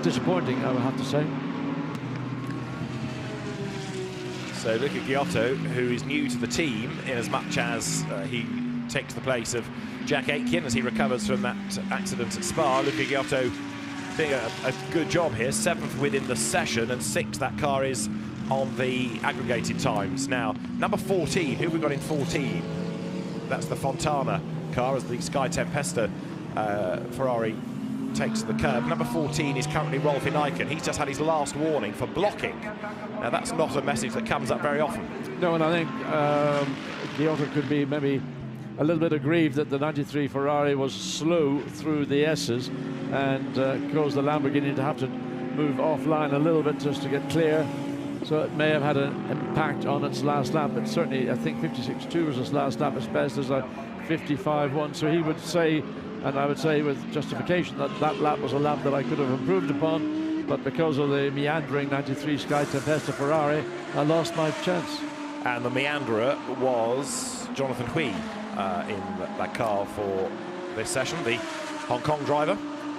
disappointing, I would have to say. So Luca Giotto, who is new to the team in as much as he takes the place of Jack Aitken as he recovers from that accident at Spa. Luca Giotto doing a good job here, 7th within the session, and 6th that car is on the aggregated times. Now, number 14, who have we got in 14? That's the Fontana car as the Sky Tempesta Ferrari takes the curb. Number 14 is currently Rolf Ineiken. He's just had his last warning for blocking. Now, that's not a message that comes up very often. No, and I think Giotto could be maybe a little bit aggrieved that the 93 Ferrari was slow through the S's and caused the Lamborghini to have to move offline a little bit just to get clear. So it may have had an impact on its last lap, but certainly I think 56.2 was its last lap, as best as a 55.1. So he would say, and I would say with justification, that that lap was a lap that I could have improved upon, but because of the meandering 93 Sky Tempesta Ferrari, I lost my chance. And the meanderer was Jonathan Hui in that car for this session, the Hong Kong driver.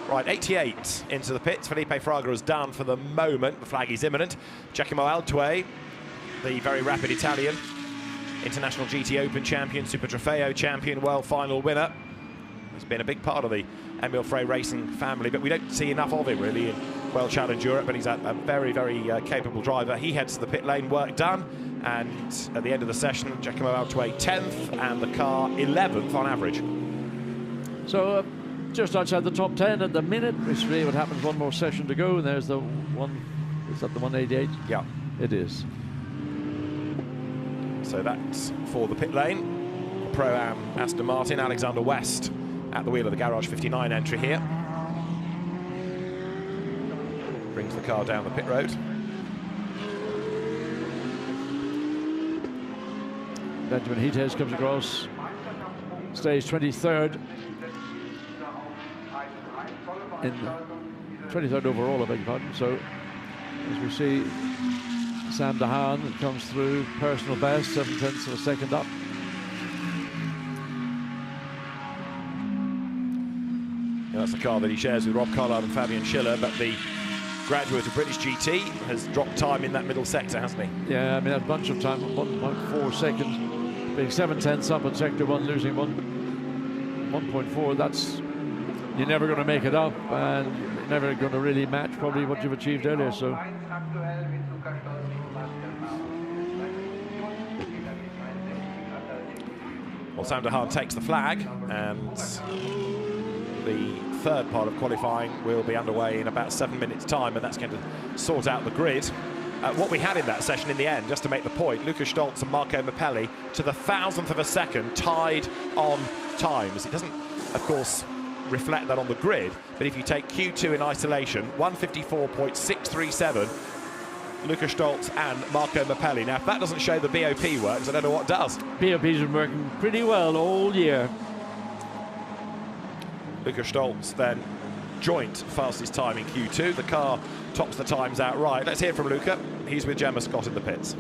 Right, 88 into the pits. Felipe Fraga is done for the moment. The flag is imminent. Giacomo Altue, the very rapid Italian, International GT Open champion, Super Trofeo champion, world final winner. He's been a big part of the Emil Frey Racing family, but we don't see enough of him really in World Challenge Europe, but he's a very, very capable driver. He heads to the pit lane, work done, and at the end of the session, Giacomo Altue 10th and the car 11th on average. So just outside the top 10 at the minute. We'll see what happens. One more session to go, and there's the one. Is that the 188? Yeah, it is. So that's for the pit lane. Pro-Am Aston Martin, Alexander West at the wheel of the Garage 59 entry here. Brings the car down the pit road. Benjamin Hites comes across, stays 23rd. In 23rd overall, I beg your pardon. So, as we see, Sam Dehaan comes through, personal best, 7/10 of a second up. Yeah, that's the car that he shares with Rob Collard and Fabian Schiller, but the graduate of British GT has dropped time in that middle sector, hasn't he? Yeah, I mean, a bunch of time, 1.4 seconds, being 7/10 up in sector 1, losing 1.4. That's, you're never going to make it up, and you're never going to really match probably what you've achieved earlier. So, well, Sam Dehaan takes the flag, and the third part of qualifying will be underway in about 7 minutes' time, and that's going to sort out the grid. What we had in that session in the end, just to make the point, Lukas Stoltz and Marco Mappelli to the 1,000th of a second tied on times. It doesn't, of course, reflect that on the grid, but if you take Q2 in isolation, 154.637, Lukas Stoltz and Marco Mappelli. Now, if that doesn't show the BOP works, I don't know what does. BOP's been working pretty well all year. Lukas Stoltz then joint fastest time in Q2. The car tops the times outright. Let's hear from Luca. He's with Gemma Scott in the pits.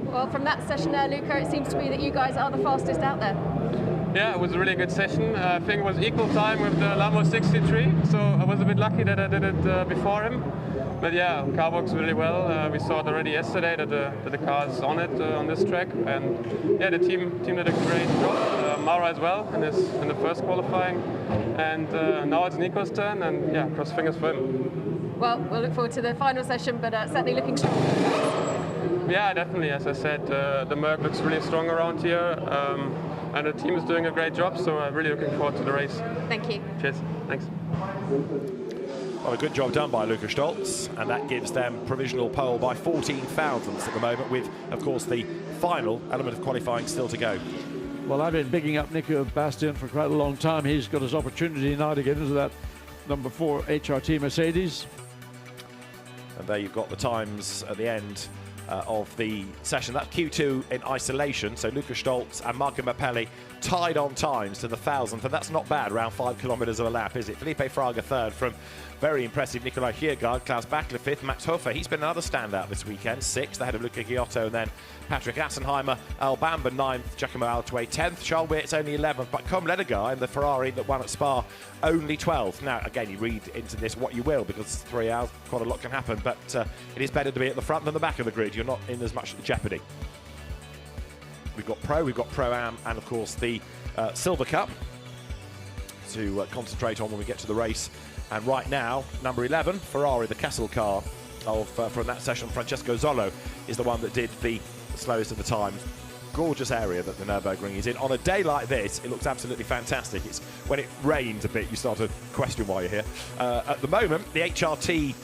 Well, from that session there, Luca, it seems to be that you guys are the fastest out there. Yeah, it was a really good session. I think it was equal time with the Lambo 63, so I was a bit lucky that I did it before him. But yeah, car works really well. We saw it already yesterday that the car is on it on this track, and yeah, the team did a great job. Maura as well in the first qualifying, and now it's Nico's turn, and yeah, cross fingers for him. Well, we'll look forward to the final session, but certainly looking strong. Yeah, definitely. As I said, the Merc looks really strong around here. And the team is doing a great job, so I'm really looking forward to the race. Thank you. Cheers. Thanks. Well, a good job done by Lukas Stoltz, and that gives them provisional pole by 14 thousandths at the moment, with, of course, the final element of qualifying still to go. Well, I've been bigging up Nico Bastian for quite a long time. He's got his opportunity now to get into that number 4 HRT Mercedes. And there you've got the times at the end of the session. That's Q2 in isolation, so Lukas Stoltz and Marco Mappelli tied on times to the 1,000th, and that's not bad, around 5 kilometres of a lap, is it? Felipe Fraga third from very impressive Nicolai Kiergaard, Klaus Bachler fifth, Max Hofer, he's been another standout this weekend, sixth, ahead of Luca Giotto, and then Patrick Assenheimer, Al Bamba ninth, Giacomo Altway 10th, Charles Wirtz only 11th, but Com Ledegar in the Ferrari that won at Spa only 12th. Now, again, you read into this what you will, because 3 hours, quite a lot can happen, but it is better to be at the front than the back of the grid. You're not in as much jeopardy. We've got Pro-Am, and of course the Silver Cup to concentrate on when we get to the race. And right now, number 11, Ferrari, the Kessel car from that session, Francesco Zollo, is the one that did the slowest of the time. Gorgeous area that the Nurburgring is in. On a day like this, it looks absolutely fantastic. It's when it rains a bit, you start to question why you're here. At the moment, the HRT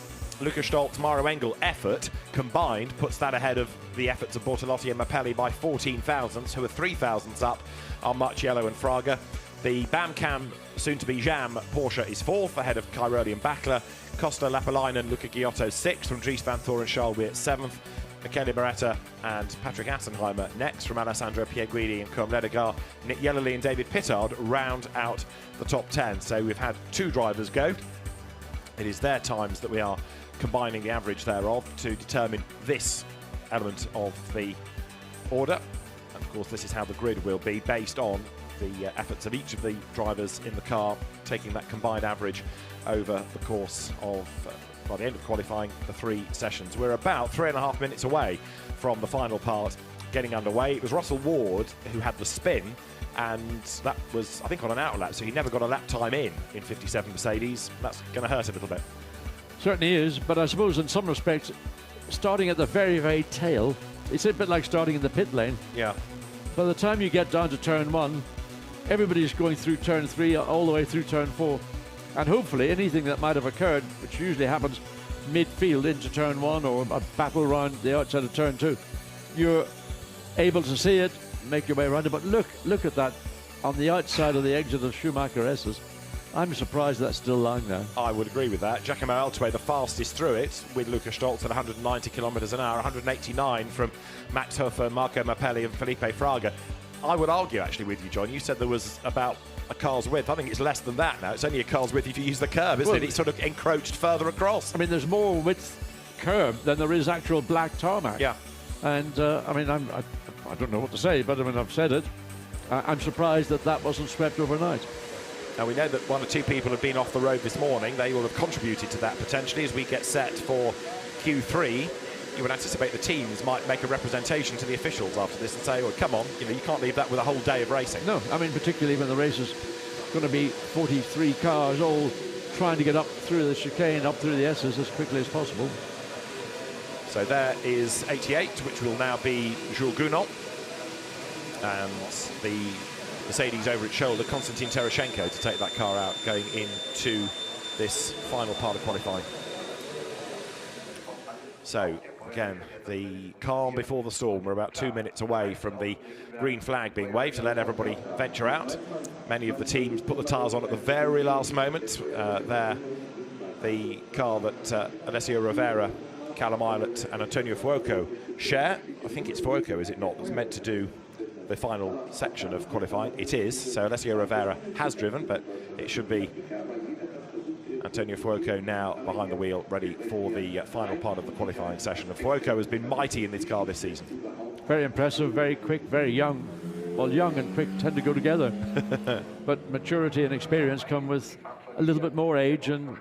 Luca Stoltz, Mauro Engel effort combined puts that ahead of the efforts of Bortolotti and Mappelli by 14 thousandths, who are 3 thousandths up on Marchiello and Fraga. The Bamcam, soon-to-be Jam, Porsche is 4th, ahead of Cairoli and Bachler. Costa, Lapalainen, Luca Giotto 6th, from Dries Van Thor and Charles Wirtz 7th. Michele Beretta and Patrick Assenheimer next, from Alessandro Pierguidi and Com Ledegar. Nick Yellerly and David Pittard round out the top 10. So we've had 2 drivers go. It is their times that we are combining the average thereof to determine this element of the order. And of course, this is how the grid will be, based on the efforts of each of the drivers in the car, taking that combined average over the course of, by the end of qualifying, the 3 sessions. We're about 3.5 minutes away from the final part getting underway. It was Russell Ward who had the spin, and that was, I think, on an outer lap, so he never got a lap time in 57 Mercedes. That's going to hurt a little bit. Certainly is, but I suppose in some respects, starting at the very, very tail, it's a bit like starting in the pit lane. Yeah. By the time you get down to turn 1, everybody's going through turn 3 all the way through turn 4. And hopefully anything that might have occurred, which usually happens midfield into turn 1 or a battle round the outside of turn 2, you're able to see it, make your way around it. But look at that on the outside of the exit of Schumacher S's. I'm surprised that's still lying there. I would agree with that. Giacomo Altway, the fastest through it, with Luca Stoltz at 190 kilometres an hour, 189 from Max Hofer, Marco Mappelli and Felipe Fraga. I would argue, actually, with you, John. You said there was about a car's width. I think it's less than that now. It's only a car's width if you use the curb, isn't it? It's sort of encroached further across. I mean, there's more width curb than there is actual black tarmac. Yeah. And, I mean, I don't know what to say, but I mean, I've said it. I'm surprised that that wasn't swept overnight. Now, we know that 1 or 2 people have been off the road this morning. They will have contributed to that potentially. As we get set for Q3, you would anticipate the teams might make a representation to the officials after this and say, well, come on, you can't leave that with a whole day of racing. No, I mean, particularly when the race is going to be 43 cars all trying to get up through the chicane, up through the S's as quickly as possible. So there is 88, which will now be Jules Gounon. And the Mercedes over its shoulder, Konstantin Terashenko, to take that car out going into this final part of qualifying. So, again, the calm before the storm. We're about 2 minutes away from the green flag being waved to let everybody venture out. Many of the teams put the tyres on at the very last moment. There, the car that Alessio Rivera, Callum Eilert and Antonio Fuoco share. I think it's Fuoco, is it not, that's meant to do the final section of qualifying. It is, so Alessio Rivera has driven, but it should be Antonio Fuoco now behind the wheel, ready for the final part of the qualifying session. And Fuoco has been mighty in this car this season. Very impressive, very quick, very young. Well, young and quick tend to go together. But maturity and experience come with a little bit more age, and,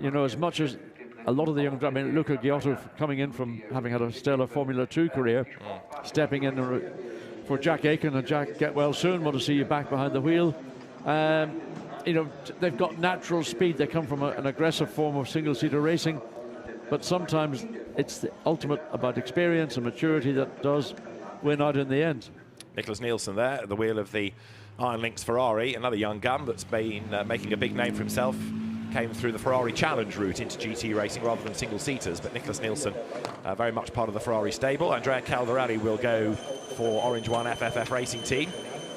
as much as a lot of the young, I mean, Luca Giotto coming in from having had a stellar Formula 2 career, stepping in for Jack Aiken, and Jack, get well soon, want to see you back behind the wheel. They've got natural speed. They come from an aggressive form of single-seater racing, but sometimes it's the ultimate about experience and maturity that does win out in the end. Nicholas Nielsen there at the wheel of the Iron Lynx Ferrari, another young gun that's been making a big name for himself. Came through the Ferrari Challenge route into GT racing rather than single-seaters, but Nicholas Nielsen very much part of the Ferrari stable. Andrea Caldarelli will go for Orange One FFF Racing Team.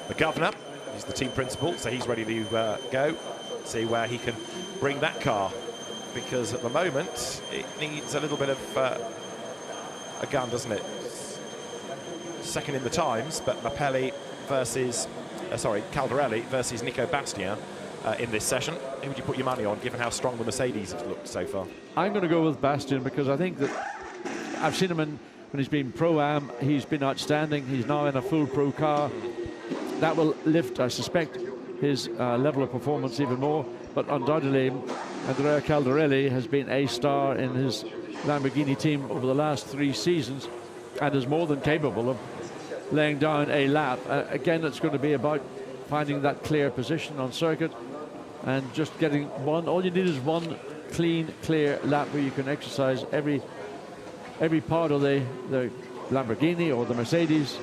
The governor is the team principal, so he's ready to go, see where he can bring that car, because at the moment it needs a little bit of a gun, doesn't it? Second in the times, but Mappelli versus Caldarelli versus Nico Bastien in this session. Who would you put your money on, given how strong the Mercedes has looked so far? I'm going to go with Bastien because I think that I've seen him when he's been Pro-Am. He's been outstanding. He's now in a full Pro car. That will lift, I suspect, his level of performance even more. But undoubtedly, Andrea Caldarelli has been a star in his Lamborghini team over the last 3 seasons and is more than capable of laying down a lap. Again, it's going to be about finding that clear position on circuit and just getting one. All you need is one clean, clear lap where you can exercise every part of the Lamborghini or the Mercedes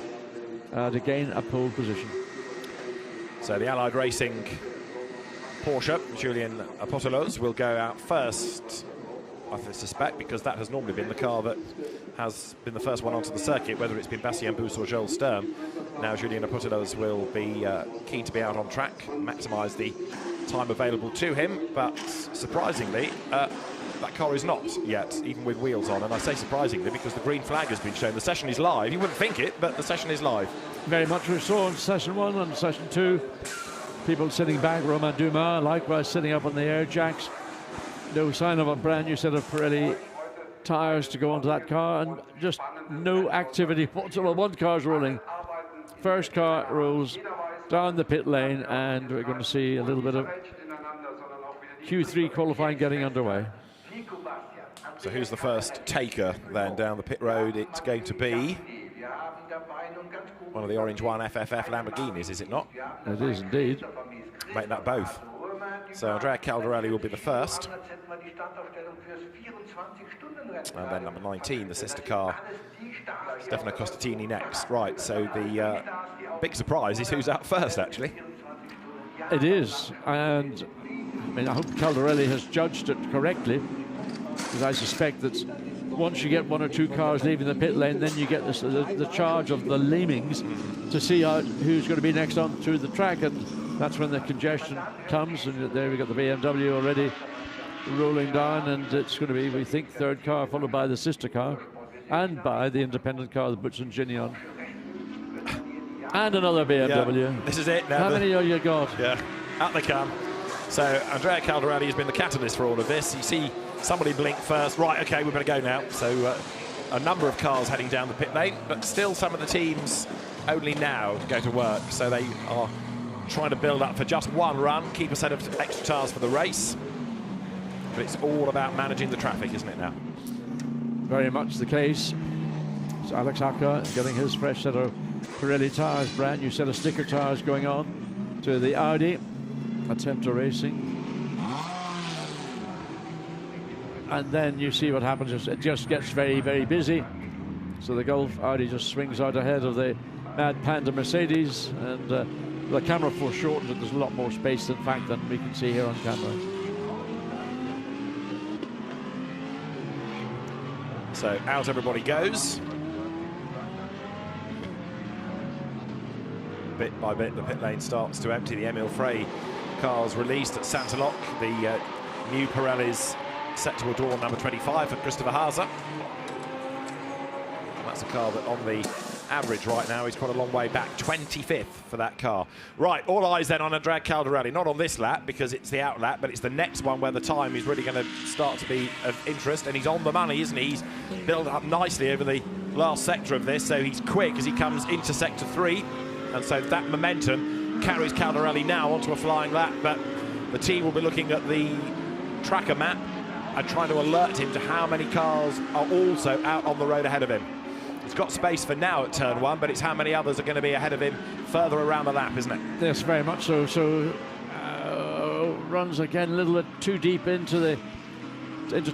to gain a pole position. So the Allied Racing Porsche, Julien Apotelos, will go out first, I suspect, because that has normally been the car that has been the first one onto the circuit, whether it's been Bastien Bous or Joel Stern. Now Julien Apotelos will be keen to be out on track, maximise the time available to him, but surprisingly, that car is not yet, even with wheels on. And I say surprisingly because the green flag has been shown. The session is live. You wouldn't think it, but the session is live. Very much we saw in session 1 and session 2. People sitting back, Romain Dumas likewise sitting up on the air jacks. No sign of a brand new set of Pirelli tyres to go onto that car, and just no activity whatsoever. One car's rolling. First car rolls down the pit lane, and we're going to see a little bit of Q3 qualifying getting underway. So who's the first taker then down the pit road? It's going to be one of the Orange 1 FFF Lamborghinis, is it not? It is indeed. Make that both. So Andrea Caldarelli will be the first. And then number 19, the sister car, Stefano Costantini next. Right, so the big surprise is who's out first, actually. It is, and I mean, I hope Caldarelli has judged it correctly, because I suspect that once you get 1 or 2 cars leaving the pit lane, then you get this, the charge of the Lemmings to see out who's going to be next on through the track, and that's when the congestion comes. And there we've got the BMW already rolling down, and it's going to be, we think, 3rd car, followed by the sister car, and by the independent car, the Butch and Gignon. And another BMW. Yeah, this is it now. How many have you got? Yeah, out they come. So Andrea Caldarelli has been the catalyst for all of this. You see somebody blink first. Right, okay, we better go now. So a number of cars heading down the pit lane, but still some of the teams only now to go to work. So they are trying to build up for just one run, keep a set of extra tires for the race. But it's all about managing the traffic, isn't it now? Very much the case. So Alex Acker getting his fresh set of Pirelli tyres, brand new set of sticker tyres going on to the Audi Attempter Racing. And then you see what happens. It just gets very, very busy. So the Golf Audi just swings out ahead of the Mad Panda Mercedes, and the camera foreshortens it. There's a lot more space, in fact, than we can see here on camera. So out everybody goes. Bit by bit, the pit lane starts to empty. The Emil Frey cars released at Saint-Aloc. The new Pirellis set to adorn number 25 for Christopher Haase. That's a car that on the average right now is quite a long way back, 25th for that car. Right, all eyes then on Andrea Caldarelli, not on this lap because it's the out lap, but it's the next one where the time is really going to start to be of interest, and he's on the money, isn't he? He's built up nicely over the last sector of this, so he's quick as he comes into sector 3, and so that momentum carries Caldarelli now onto a flying lap, but the team will be looking at the tracker map and trying to alert him to how many cars are also out on the road ahead of him. He's got space for now at turn 1, but it's how many others are going to be ahead of him further around the lap, isn't it? Yes, very much so. So runs again a little bit too deep into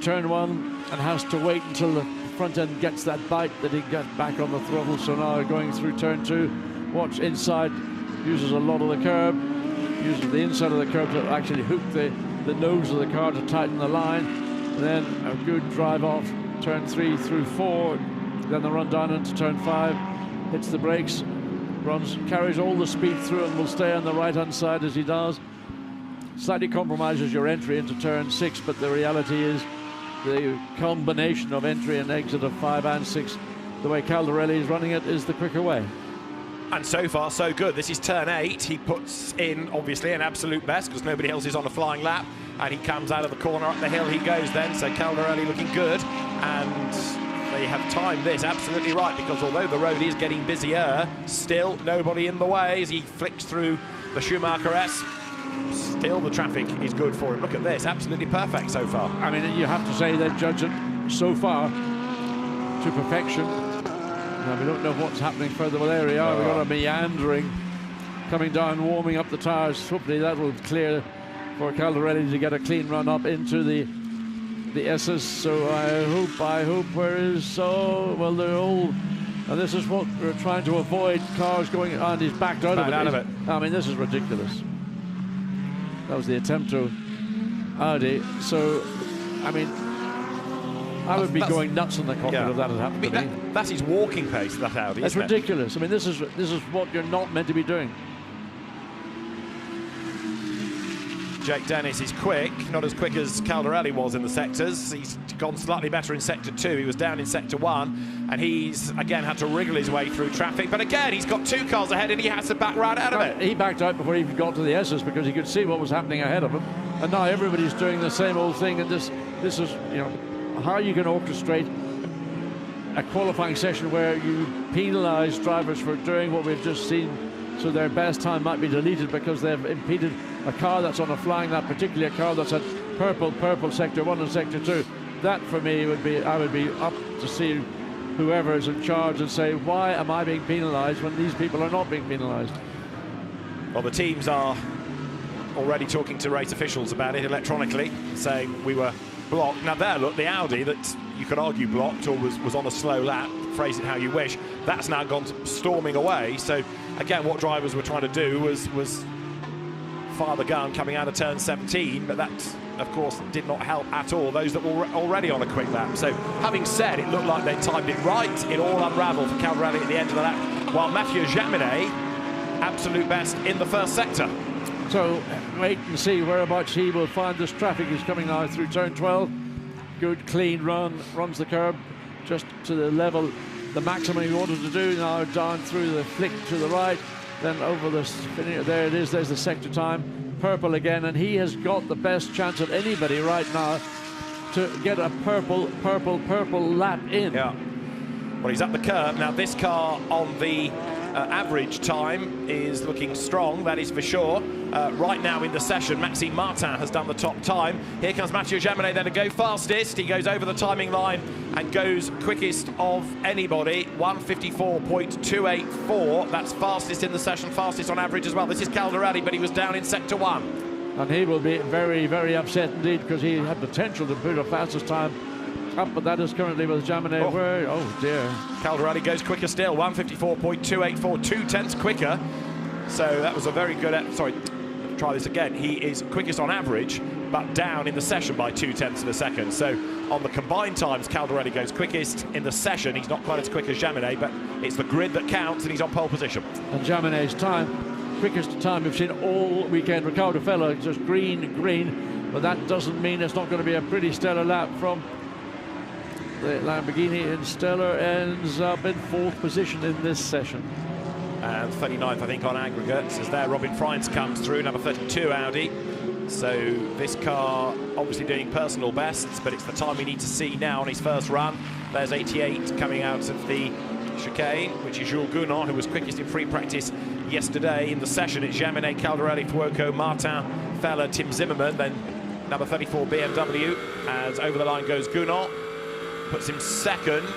turn 1 and has to wait until the front end gets that bite that he gets back on the throttle. So now going through turn 2, watch inside, uses a lot of the curb, uses the inside of the curb to actually hook the nose of the car to tighten the line. Then a good drive off turn 3 through 4. Then the run down into turn 5, hits the brakes, carries all the speed through and will stay on the right-hand side as he does. Slightly compromises your entry into turn 6, but the reality is the combination of entry and exit of 5 and 6, the way Caldarelli is running it, is the quicker way. And so far, so good. This is turn 8. He puts in, obviously, an absolute best because nobody else is on a flying lap. And he comes out of the corner, up the hill he goes then. So Caldarelli looking good. And they have timed this absolutely right because although the road is getting busier, still nobody in the way as he flicks through the Schumacher S. Still the traffic is good for him. Look at this, absolutely perfect so far. I mean, you have to say they've judged it so far to perfection. Now, we don't know what's happening further. Well, there we are. We've got a meandering coming down, warming up the tyres. Hopefully that will clear for Caldarelli to get a clean run up into the S's. So I hope where is, well, they're all, and this is what we're trying to avoid, cars going, and he's backed out of it. I mean, this is ridiculous. That was the attempt to Audi. So, I mean, I would be going nuts in the cockpit if that had happened to me. That's his walking pace, that Audi. That's ridiculous. I mean, this is what you're not meant to be doing. Jake Dennis is quick, not as quick as Caldarelli was in the sectors. He's gone slightly better in sector 2. He was down in sector 1, and he's again had to wriggle his way through traffic. But again, he's got 2 cars ahead, and he has to back right out of it. He backed out before he even got to the S's because he could see what was happening ahead of him. And now everybody's doing the same old thing. And this is, you know, how you can orchestrate a qualifying session where you penalise drivers for doing what we've just seen, so their best time might be deleted because they've impeded a car that's on a flying lap, particularly a car that's at purple sector 1 and sector 2. That for me would be, I would be up to see whoever is in charge and say, why am I being penalised when these people are not being penalised? Well, the teams are already talking to race officials about it electronically, saying we were blocked. Now there, look, the Audi that you could argue blocked or was on a slow lap, phrase it how you wish, that's now gone storming away. So again, what drivers were trying to do was fire the gun coming out of turn 17, but that of course did not help at all those that were already on a quick lap. So having said, it looked like they timed it right. It all unravelled for Caldarelli at the end of the lap, while Mathieu Jaminet absolute best in the first sector. So wait and see whereabouts he will find this traffic. He's coming now through turn 12. Good clean run, runs the curb just to the level, the maximum he wanted to do. Now down through the flick to the right, then over the, there it is, there's the sector time, purple again, and he has got the best chance of anybody right now to get a purple lap in. Yeah. Well, he's up the curb. Now this car on the average time is looking strong, that is for sure. Right now in the session, Maxime Martin has done the top time. Here comes Mathieu Jaminet then to go fastest. He goes over the timing line and goes quickest of anybody, 1:54.284. That's fastest in the session, fastest on average as well. This is Caldarelli, but he was down in sector 1. And he will be very, very upset indeed because he had potential to put a fastest time up, but that is currently with Jaminet. Oh dear. Caldarelli goes quicker still, 1:54.284, 2/10 quicker. So that was a very good, sorry, try this again. He is quickest on average, but down in the session by 2/10 of a second. So on the combined times, Caldarelli goes quickest. In the session, he's not quite as quick as Jaminet, but it's the grid that counts, and he's on pole position. And Jaminet's time, quickest time we've seen all weekend. Riccardo Fella just green, but that doesn't mean it's not going to be a pretty stellar lap from the Lamborghini, and Stellar ends up in 4th position in this session. And 39th, I think, on aggregates, as there Robin Freins comes through, number 32 Audi. So this car obviously doing personal bests, but it's the time we need to see now on his first run. There's 88 coming out of the chicane, which is Jules Gounon, who was quickest in free practice yesterday. In the session, it's Jaminet, Caldarelli, Fuoco, Martin, Fella, Tim Zimmerman, then number 34 BMW, as over the line goes Gounon. Puts him second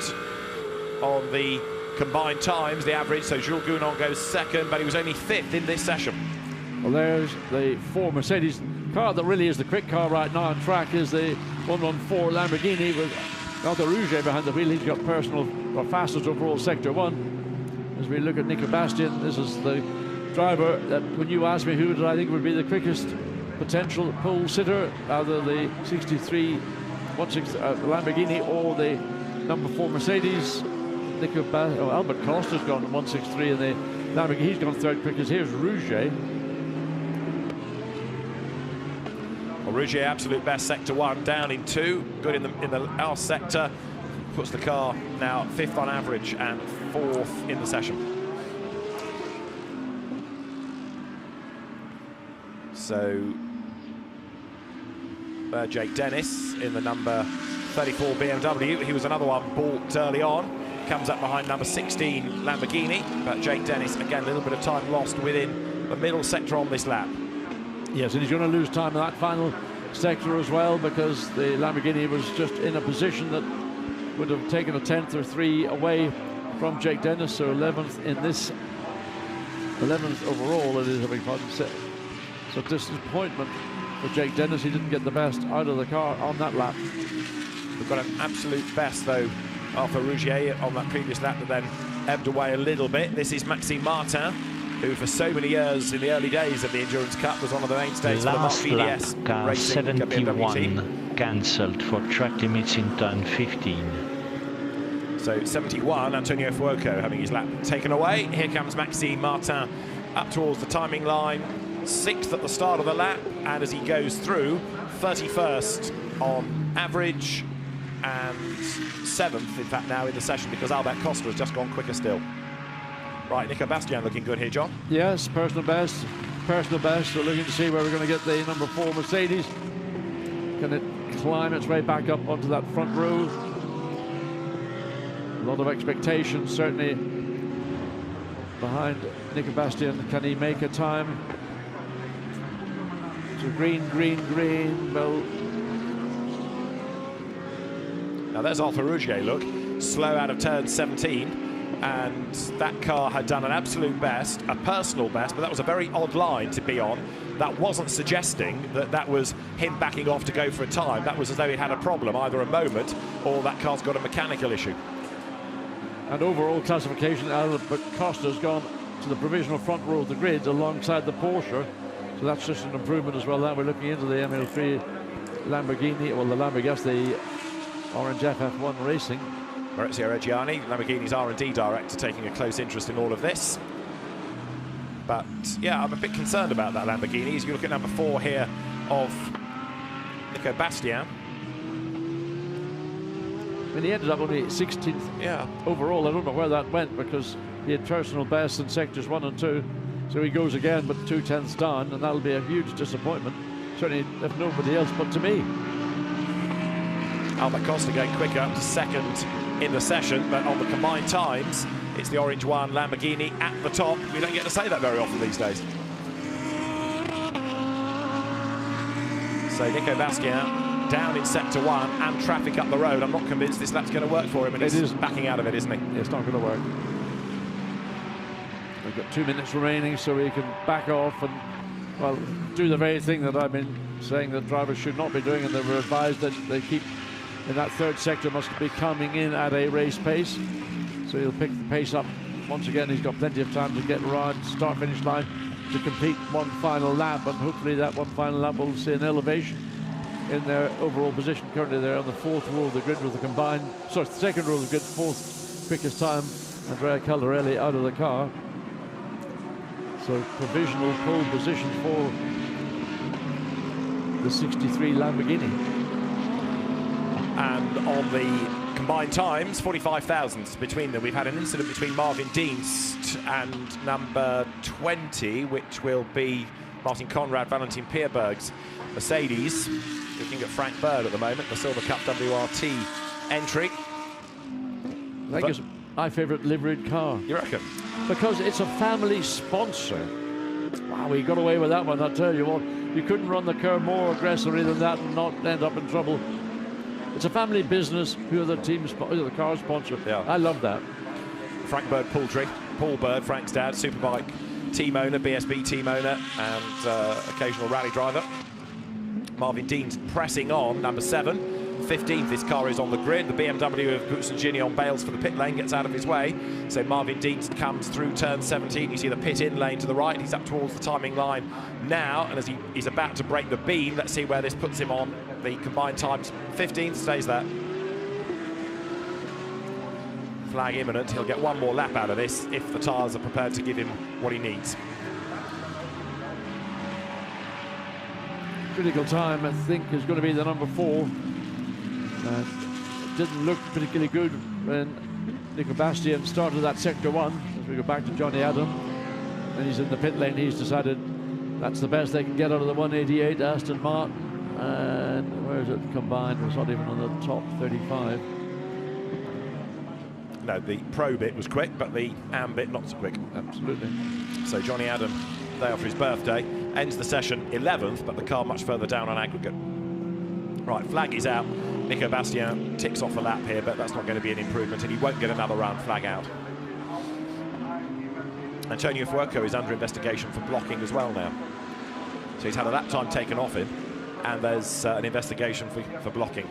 on the combined times, the average, so Jules Gounon goes second, but he was only 5th in this session. Well, there's the 4 Mercedes car that really is the quick car right now on track, is the 114 Lamborghini with Aldo Rouget behind the wheel. He's got personal or fastest overall sector 1. As we look at Nico Bastian, this is the driver that, when you asked me who did I think would be the quickest potential pole sitter, either the 63 Lamborghini or the number 4 Mercedes. Albert Costa's gone to 163, and the Lamborghini, he's gone 3rd quickest. Here's Rouget. Well, Rouget absolute best sector 1, down in 2, good in the last sector. Puts the car now 5th on average and 4th in the session. So Jake Dennis in the number 34 BMW. He was another one bought early on. Comes up behind number 16 Lamborghini. But Jake Dennis, again, a little bit of time lost within the middle sector on this lap. Yes, and he's going to lose time in that final sector as well, because the Lamborghini was just in a position that would have taken a 10th or 3 away from Jake Dennis. So 11th in this, 11th overall it is, I beg your pardon. So disappointment for Jake Dennis. He didn't get the best out of the car on that lap. We've got an absolute best though, Arthur Rougier on that previous lap that then ebbed away a little bit. This is Maxime Martin, who for so many years in the early days of the Endurance Cup was one of the mainstays for the Mark VDS car Racing 71 cancelled for track limits in turn 15. So 71, Antonio Fuoco having his lap taken away. Here comes Maxime Martin up towards the timing line, 6th at the start of the lap, and as he goes through, 31st on average, and 7th in fact now in the session, because Albert Costa has just gone quicker still. Right, Nico Bastian looking good here, John. Yes, personal best. Personal best. We're looking to see where we're going to get the number 4 Mercedes. Can it climb its way back up onto that front row? A lot of expectations, certainly, behind Nico Bastian. Can he make a time? So green, green, green. Well, now there's Arthur Rougier, look. Slow out of turn 17. And that car had done an absolute best, a personal best, but that was a very odd line to be on. That wasn't suggesting that that was him backing off to go for a time. That was as though he had a problem, either a moment or that car's got a mechanical issue. And overall classification, Albert Costa's gone to the provisional front row of the grid alongside the Porsche. So that's just an improvement as well. Now we're looking into the ML3 Lamborghini, well, the Lamborghini, the Orange FF1 Racing. Maurizio Reggiani, Lamborghini's R&D director, taking a close interest in all of this. But yeah, I'm a bit concerned about that Lamborghini. As you look at number 4 here of Nico Bastian. And he ended up only 16th overall. I don't know where that went, because he had personal best in sectors 1 and 2. So he goes again, but 2 tenths down, and that'll be a huge disappointment. Certainly, if nobody else but to me. Albert Costa going quicker up to 2nd in the session, but on the combined times, it's the Orange 1 Lamborghini at the top. We don't get to say that very often these days. So Nico Bastian down in sector 1 and traffic up the road. I'm not convinced this lap's going to work for him, and he's backing out of it, isn't he? It's not going to work. We've got 2 minutes remaining, so we can back off and, well, do the very thing that I've been saying that drivers should not be doing, and they were advised that they keep in that 3rd sector, must be coming in at a race pace. So he'll pick the pace up. Once again, he's got plenty of time to get around start-finish line to complete one final lap, and hopefully that one final lap will see an elevation in their overall position. Currently they're on the 4th row of the grid with the combined, sorry, 2nd row of the grid, 4th quickest time. Andrea Caldarelli out of the car. So provisional pole position for the 63 Lamborghini. And on the combined times, 45 thousandths between them. We've had an incident between Marvin Dienst and number 20, which will be Martin Conrad, Valentin Pierberg's Mercedes. Looking at Frank Bird at the moment, the Silver Cup WRT entry. I think it's my favourite liveried car. You reckon? Because it's a family sponsor. Wow, we got away with that one, I tell you what. You couldn't run the car more aggressively than that and not end up in trouble. It's a family business. Who are the the car sponsor? Yeah. I love that. Frank Bird Poultry, Paul Bird, Frank's dad, Superbike team owner, BSB team owner, and occasional rally driver. Marvin Dean's pressing on, number 7. 15th, this car is on the grid. The BMW of Bucingini on bails for the pit lane gets out of his way. So Marvin Dean comes through turn 17. You see the pit-in lane to the right. He's up towards the timing line now. And as he's about to break the beam, let's see where this puts him on the combined times. 15th, stays there. Flag imminent. He'll get one more lap out of this if the tyres are prepared to give him what he needs. Critical time, I think, is going to be the number 4. It didn't look particularly good when Nico Bastian started that sector 1. As we go back to Johnny Adam, and he's in the pit lane, he's decided That's the best they can get out of the 188 Aston Martin. And where is it combined? It's not even on the top 35. No, the pro bit was quick, but the AM bit not so quick. Absolutely. So Johnny Adam, day after his birthday, ends the session 11th, but the car much further down on aggregate. Right, flag is out. Nico Bastien ticks off a lap here, but that's not going to be an improvement, and he won't get another round flag out. Antonio Fuoco is under investigation for blocking as well now. So he's had a lap time taken off him, and there's an investigation for blocking.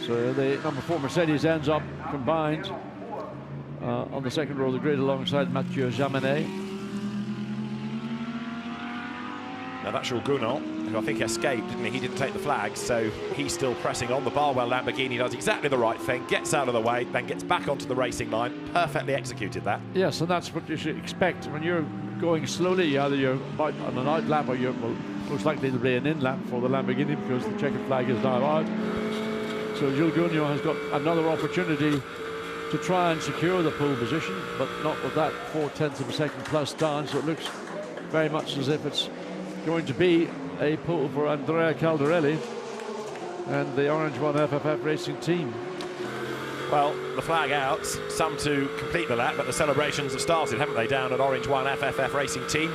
So the number 4 Mercedes ends up combined on the second row of the grid alongside Mathieu Jaminet. Now that's Jules Gounod, who I think escaped, didn't he? He didn't take the flag, so he's still pressing on. The Barwell Lamborghini does exactly the right thing, gets out of the way, then gets back onto the racing line. Perfectly executed that. Yes, and that's what you should expect when you're going slowly. Either you're about on an out lap or you're most likely to be an in lap for the Lamborghini because the checkered flag is now out. So Jules Gounod has got another opportunity to try and secure the pole position, but not with that 0.4 of a second plus down. So it looks very much as if it's going to be a pole for Andrea Caldarelli and the Orange One FFF Racing team. Well, the flag out, some to complete the lap, but the celebrations have started, haven't they, down at Orange One FFF Racing team.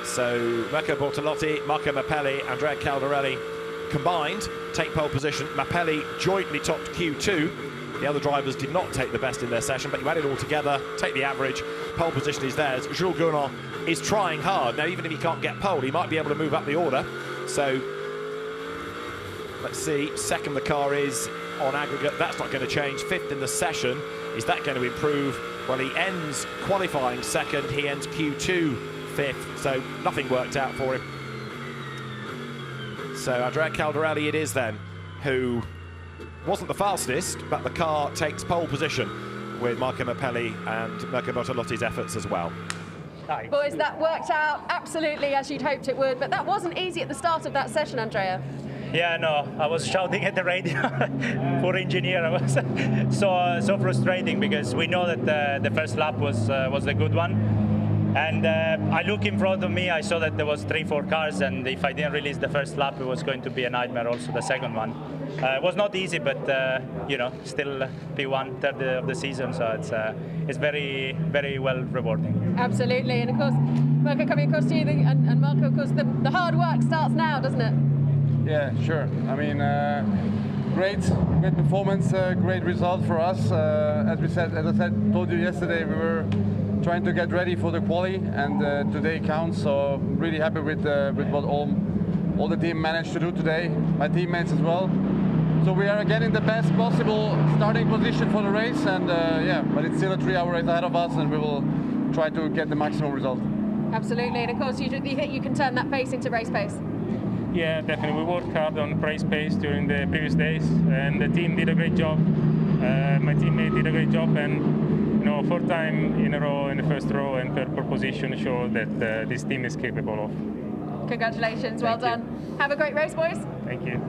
So Mirko Bortolotti, Marco Mappelli, Andrea Caldarelli combined take pole position. Mappelli jointly topped Q2. The other drivers did not take the best in their session, but you add it all together, take the average, pole position is theirs. Jules Gounod is trying hard. Now, even if he can't get pole, he might be able to move up the order. So let's see, second the car is on aggregate. That's not going to change. Fifth in the session. Is that going to improve? Well, he ends qualifying second. He ends Q2 fifth. So nothing worked out for him. So Andrea Caldarelli it is then, who wasn't the fastest, but the car takes pole position with Marco Mappelli and Mirko Bortolotti's efforts as well. Boys, that worked out absolutely as you'd hoped it would, but that wasn't easy at the start of that session, Andrea. Yeah, no, I was shouting at the radio. Poor engineer, I was so frustrating because we know that the first lap was the good one. And I look in front of me, I saw that there was 3-4 cars, and if I didn't release the first lap, it was going to be a nightmare also the second one. It was not easy, but you know, still P1 third of the season, so it's very, very well rewarding. Absolutely, and of course, Mirko, coming across to you, and Marco, of course, the hard work starts now, doesn't it? Yeah, sure. I mean, great performance, great result for us. As I told you yesterday, we were trying to get ready for the quali, and today counts. So really happy with what all the team managed to do today. My teammates as well. So we are getting the best possible starting position for the race, and yeah, but it's still a 3-hour race ahead of us, and we will try to get the maximum result. Absolutely, and of course, you think you can turn that pace into race pace. Yeah, definitely. We worked hard on race pace during the previous days, and the team did a great job. My teammate did a great job, and you know, 4th time in a row in the first row and 3rd pole position show that this team is capable of. Congratulations, well done. Have a great race, boys. Thank you.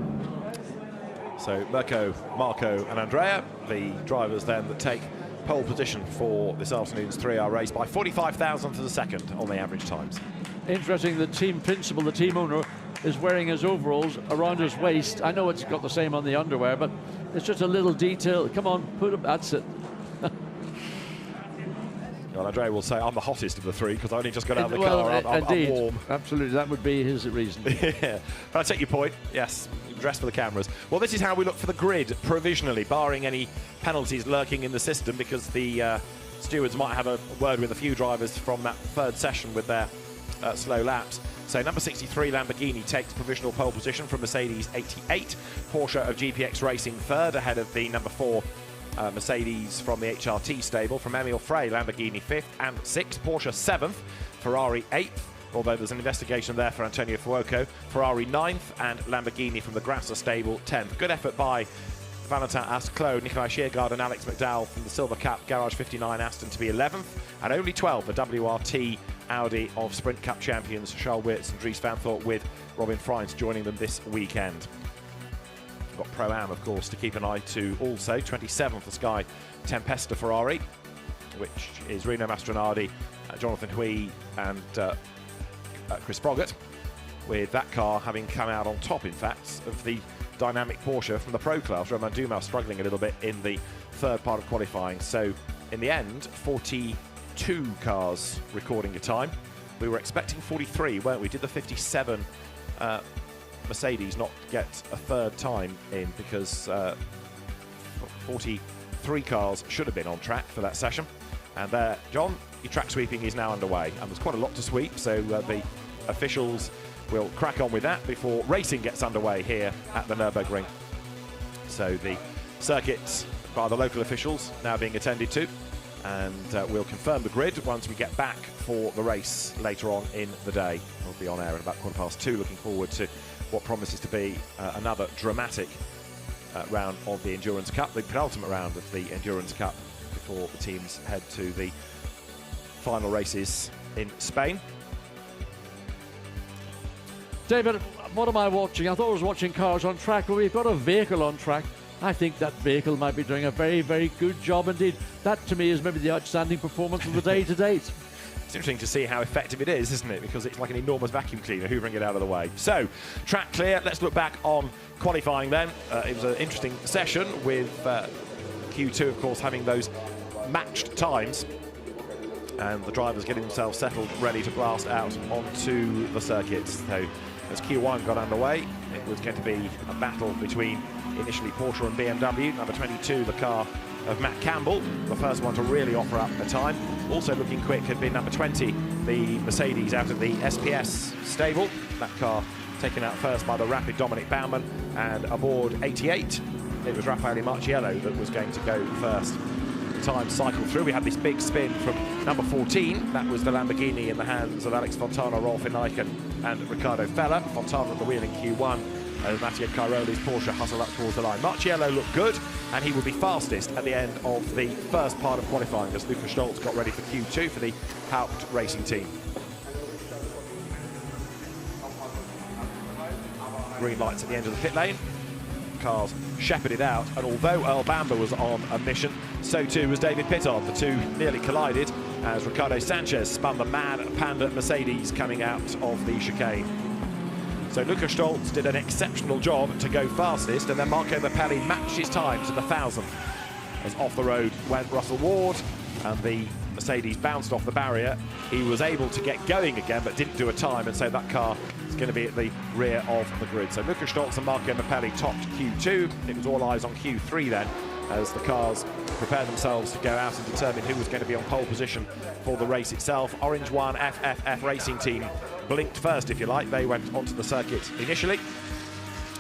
So Mirko, Marco and Andrea, the drivers then that take pole position for this afternoon's 3-hour race by 45 thousandths of a second on the average times. Interesting, the team principal, the team owner, is wearing his overalls around his waist. I know it's got the same on the underwear, but it's just a little detail. Come on, put it, that's it. Well, Andrea will say, I'm the hottest of the three because I only just got out of the car. I'm warm. Absolutely, that would be his reason. Yeah, but I take your point. Yes, dressed for the cameras. Well, this is how we look for the grid provisionally, barring any penalties lurking in the system, because the stewards might have a word with a few drivers from that 3rd session with their slow laps. So number 63 Lamborghini takes provisional pole position from Mercedes 88. Porsche of GPX Racing 3rd ahead of the number 4 Mercedes from the HRT stable. From Emile Frey, Lamborghini 5th and 6th. Porsche 7th, Ferrari 8th, although there's an investigation there for Antonio Fuoco. Ferrari 9th and Lamborghini from the Grasser stable 10th. Good effort by Valentin Asclot, Nikolai Sheargard and Alex McDowell from the Silver Cap Garage 59 Aston to be 11th, and only 12th for WRT Audi of Sprint Cup champions Charles Wirtz and Dries Van Thorp, with Robin Freins joining them this weekend. We've got Pro-Am, of course, to keep an eye to also. 27th for Sky Tempesta Ferrari, which is Rino Mastronardi, Jonathan Hui and Chris Froggatt, with that car having come out on top, in fact, of the dynamic Porsche from the Pro class. Romain Dumas struggling a little bit in the third part of qualifying. So in the end, 42 cars recording a time. We were expecting 43, weren't we? Did the 57 Mercedes not get a third time in, because 43 cars should have been on track for that session. And there, John, your track sweeping is now underway, and there's quite a lot to sweep, so the officials will crack on with that before racing gets underway here at the Nurburgring. So the circuit by the local officials now being attended to, and we'll confirm the grid once we get back for the race later on in the day. We'll be on air at about 2:15, looking forward to what promises to be another dramatic round of the Endurance Cup, the penultimate round of the Endurance Cup, before the teams head to the final races in Spain. David, what am I watching? I thought I was watching cars on track, but we've got a vehicle on track. I think that vehicle might be doing a very, very good job indeed. That, to me, is maybe the outstanding performance of the day to date. It's interesting to see how effective it is, isn't it? Because it's like an enormous vacuum cleaner hoovering it out of the way. So, track clear. Let's look back on qualifying then. It was an interesting session with Q2, of course, having those matched times, and the drivers getting themselves settled, ready to blast out onto the circuit. So as Q1 got underway, it was going to be a battle between initially Porsche and BMW. Number 22, the car of Matt Campbell, the first one to really offer up a time. Also looking quick had been number 20, the Mercedes out of the SPS stable. That car taken out first by the rapid Dominic Baumann, and aboard 88, it was Raffaele Marciello that was going to go first. Time cycled through. We had this big spin from number 14. That was the Lamborghini in the hands of Alex Fontana, Rolf Ineichen and Riccardo Fella. Fontana at the wheel in Q1 as Mattia Cairoli's Porsche hustled up towards the line. Marciello looked good, and he would be fastest at the end of the first part of qualifying as Luca Stolz got ready for Q2 for the Haupt Racing team. Green lights at the end of the pit lane. Cars shepherded out, and although Earl Bamber was on a mission, so too was David Pittard. The two nearly collided as Ricardo Sanchez spun the mad Panda Mercedes coming out of the chicane. So Luca Stolz did an exceptional job to go fastest, and then Marco Mappelli matched his time to the 1,000th. As off the road went Russell Ward, and the Mercedes bounced off the barrier. He was able to get going again, but didn't do a time, and so that car is going to be at the rear of the grid. So Luca Stolz and Marco Mappelli topped Q2. It was all eyes on Q3 then, as the cars prepared themselves to go out and determine who was going to be on pole position for the race itself. Orange 1 FFF Racing Team blinked first, if you like. They went onto the circuit initially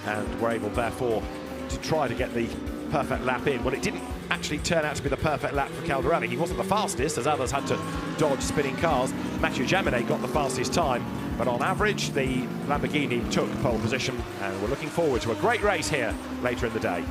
and were able, therefore, to try to get the perfect lap in. Well, it didn't actually turn out to be the perfect lap for Caldarelli. He wasn't the fastest, as others had to dodge spinning cars. Mathieu Jaminet got the fastest time, but on average, the Lamborghini took pole position, and we're looking forward to a great race here later in the day.